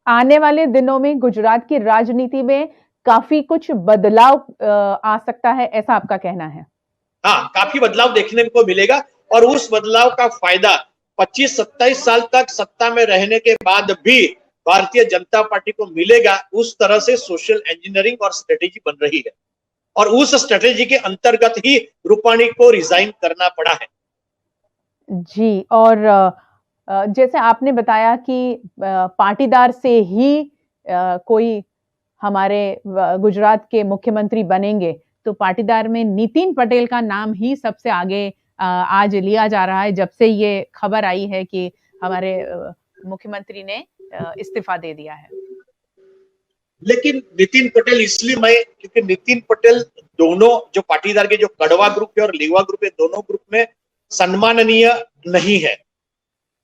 आने वाले दिनों में गुजरात की राजनीति में काफी कुछ बदलाव आ सकता है, ऐसा आपका कहना है? हाँ, काफी बदलाव देखने को मिलेगा और उस बदलाव का फायदा 25-27 साल तक सत्ता में रहने के बाद भी भारतीय जनता पार्टी को मिलेगा। उस तरह से सोशल इंजीनियरिंग और स्ट्रेटेजी बन रही है और उस स्ट्रेटेजी के अंतर्गत ही रूपाणी को रिजाइन करना पड़ा है। जी, और जैसे आपने बताया कि पाटीदार से ही कोई हमारे गुजरात के मुख्यमंत्री बनेंगे, तो पाटीदार में नितिन पटेल का नाम ही सबसे आगे आज लिया जा रहा है, जब से ये खबर आई है कि हमारे मुख्यमंत्री ने इस्तीफा दे दिया है। लेकिन नितिन पटेल इसलिए क्योंकि नितिन पटेल दोनों जो पाटीदार के जो कड़वा ग्रुप है और लीवा ग्रुप है, दोनों ग्रुप में सम्माननीय नहीं है।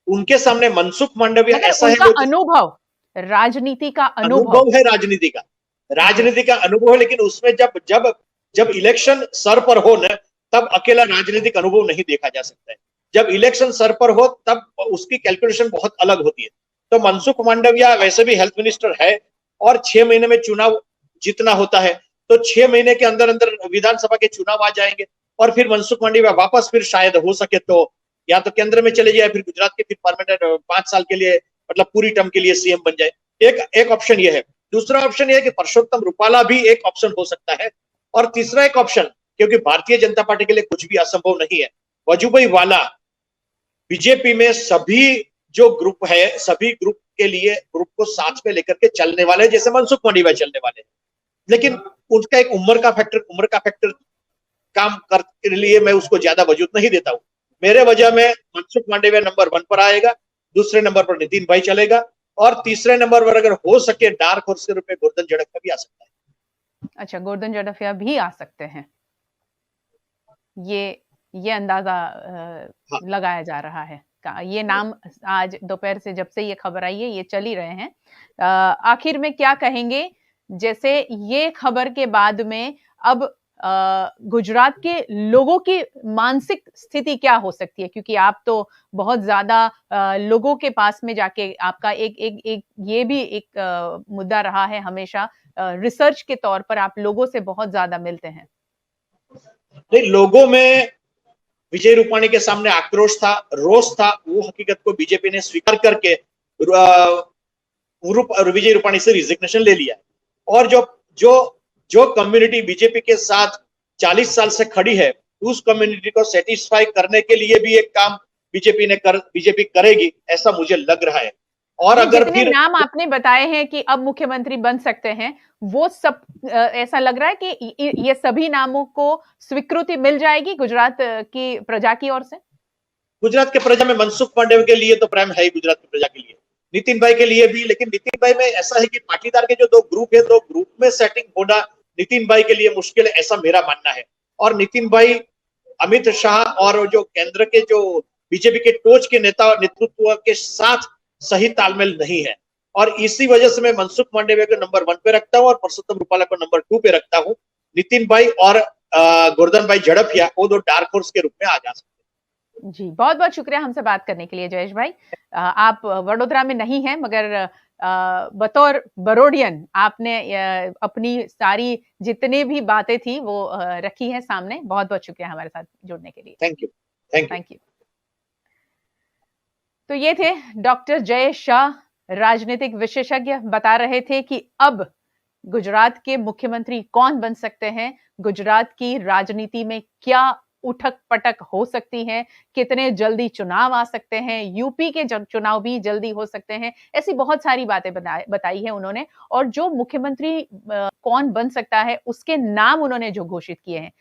उनके सामने मनसुख मांडविया ऐसा है, अनुभव, राजनीति का अनुभव है, राजनीति का अनुभव है, लेकिन उसमें जब इलेक्शन सर पर हो न, तब अकेला राजनीतिक अनुभव नहीं देखा जा सकता है। जब इलेक्शन सर पर हो तब उसकी कैलकुलेशन बहुत अलग होती है। तो मनसुख मांडविया वैसे भी हेल्थ मिनिस्टर है और 6 महीने में चुनाव जीतना होता है, तो 6 महीने के अंदर अंदर विधानसभा के चुनाव आ जाएंगे और फिर मनसुख मांडविया वापस फिर शायद हो सके तो या तो केंद्र में चले जाए, फिर गुजरात के फिर परमानेंट 5 साल के लिए, मतलब पूरी टर्म के लिए सीएम बन जाए। एक ऑप्शन ये है। दूसरा ऑप्शन ये है कि परषोत्तम रूपाला भी एक ऑप्शन हो सकता है। और तीसरा एक ऑप्शन, क्योंकि भारतीय जनता पार्टी के लिए कुछ भी असंभव नहीं है, वजूभाई वाला बीजेपी में सभी जो ग्रुप है, सभी ग्रुप के लिए ग्रुप को साथ में लेकर के चलने वाले, जैसे मनसुख मांडविया चलने वाले, लेकिन उनका एक उम्र का फैक्टर काम करने के लिए मैं उसको ज्यादा वजूद नहीं देता हूं। मेरे वजह में मनसुख मांडविया नंबर 1 पर आएगा, दूसरे नंबर पर नितिन भाई चलेगा और तीसरे नंबर पर अगर हो सके डार्क हॉर्स के रूप में गोवर्धन झड़फिया भी आ सकता है। अच्छा, गोवर्धन झड़फिया भी आ सकते हैं, ये अंदाजा लगाया जा रहा है। ये नाम आज दोपहर से जब से ये खबर आई है, ये चल ही रहे हैं। आखिर में क्या कहेंगे, जैसे ये खबर के बाद में अब गुजरात के लोगों की मानसिक स्थिति क्या हो सकती है, क्योंकि आप तो बहुत ज्यादा लोगों के पास में जाके, आपका एक ये भी एक मुद्दा रहा है हमेशा, रिसर्च के तौर पर आप लोगों से बहुत ज्यादा मिलते हैं। नहीं, लोगों में विजय रूपाणी के सामने आक्रोश था, रोष था, वो हकीकत को बीजेपी ने स्वीकार करके विजय रूपाणी से रिजिग्नेशन ले लिया। और जो कम्युनिटी बीजेपी के साथ 40 साल से खड़ी है, उस कम्युनिटी को सेटिस्फाई करने के लिए भी एक काम बीजेपी करेगी, ऐसा मुझे लग रहा है। और अगर फिर नाम आपने बताए हैं कि अब मुख्यमंत्री बन सकते हैं, वो सब ऐसा लग रहा है कि ये सभी नामों को स्वीकृति मिल जाएगी गुजरात की प्रजा की ओर से? गुजरात के प्रजा में मनसुख मांडविया के लिए तो प्रेम है ही, गुजरात की प्रजा के लिए, नितिन भाई के लिए भी। लेकिन नितिन भाई में ऐसा है कि पाटीदार के जो 2 ग्रुप है, 2 ग्रुप में सेटिंग होना नितिन भाई के लिए मुश्किल है, ऐसा मेरा मानना है। और नितिन भाई अमित शाह और जो केंद्र के जो बीजेपी के टोच के नेतृत्व के साथ सही तालमेल नहीं है, और इसी वजह से मैं मनसुख मांडविया को नंबर 1 पे रखता हूं और परषोत्तम रूपाला को नंबर 2 पे रखता हूं। नितिन भाई और गोवर्धन भाई झड़फिया, वो 2 डार्क हॉर्स के रूप में आ जा सकते हैं। जी, बहुत बहुत शुक्रिया हमसे बात करने के लिए जयेश भाई। आप वडोदरा में नहीं हैं, मगर बतौर बरोडियन आपने अपनी सारी जितने भी बातें थी वो रखी है सामने। बहुत बहुत शुक्रिया हमारे साथ जुड़ने के लिए। Thank you. तो ये थे डॉक्टर जयेश शाह, राजनीतिक विशेषज्ञ, बता रहे थे कि अब गुजरात के मुख्यमंत्री कौन बन सकते हैं, गुजरात की राजनीति में क्या उठक पटक हो सकती है, कितने जल्दी चुनाव आ सकते हैं, यूपी के चुनाव भी जल्दी हो सकते हैं। ऐसी बहुत सारी बातें बताई है उन्होंने, और जो मुख्यमंत्री कौन बन सकता है उसके नाम उन्होंने जो घोषित किए हैं,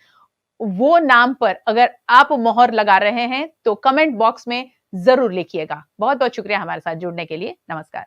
वो नाम पर अगर आप मोहर लगा रहे हैं तो कमेंट बॉक्स में जरूर लिखिएगा। बहुत बहुत शुक्रिया हमारे साथ जुड़ने के लिए। नमस्कार।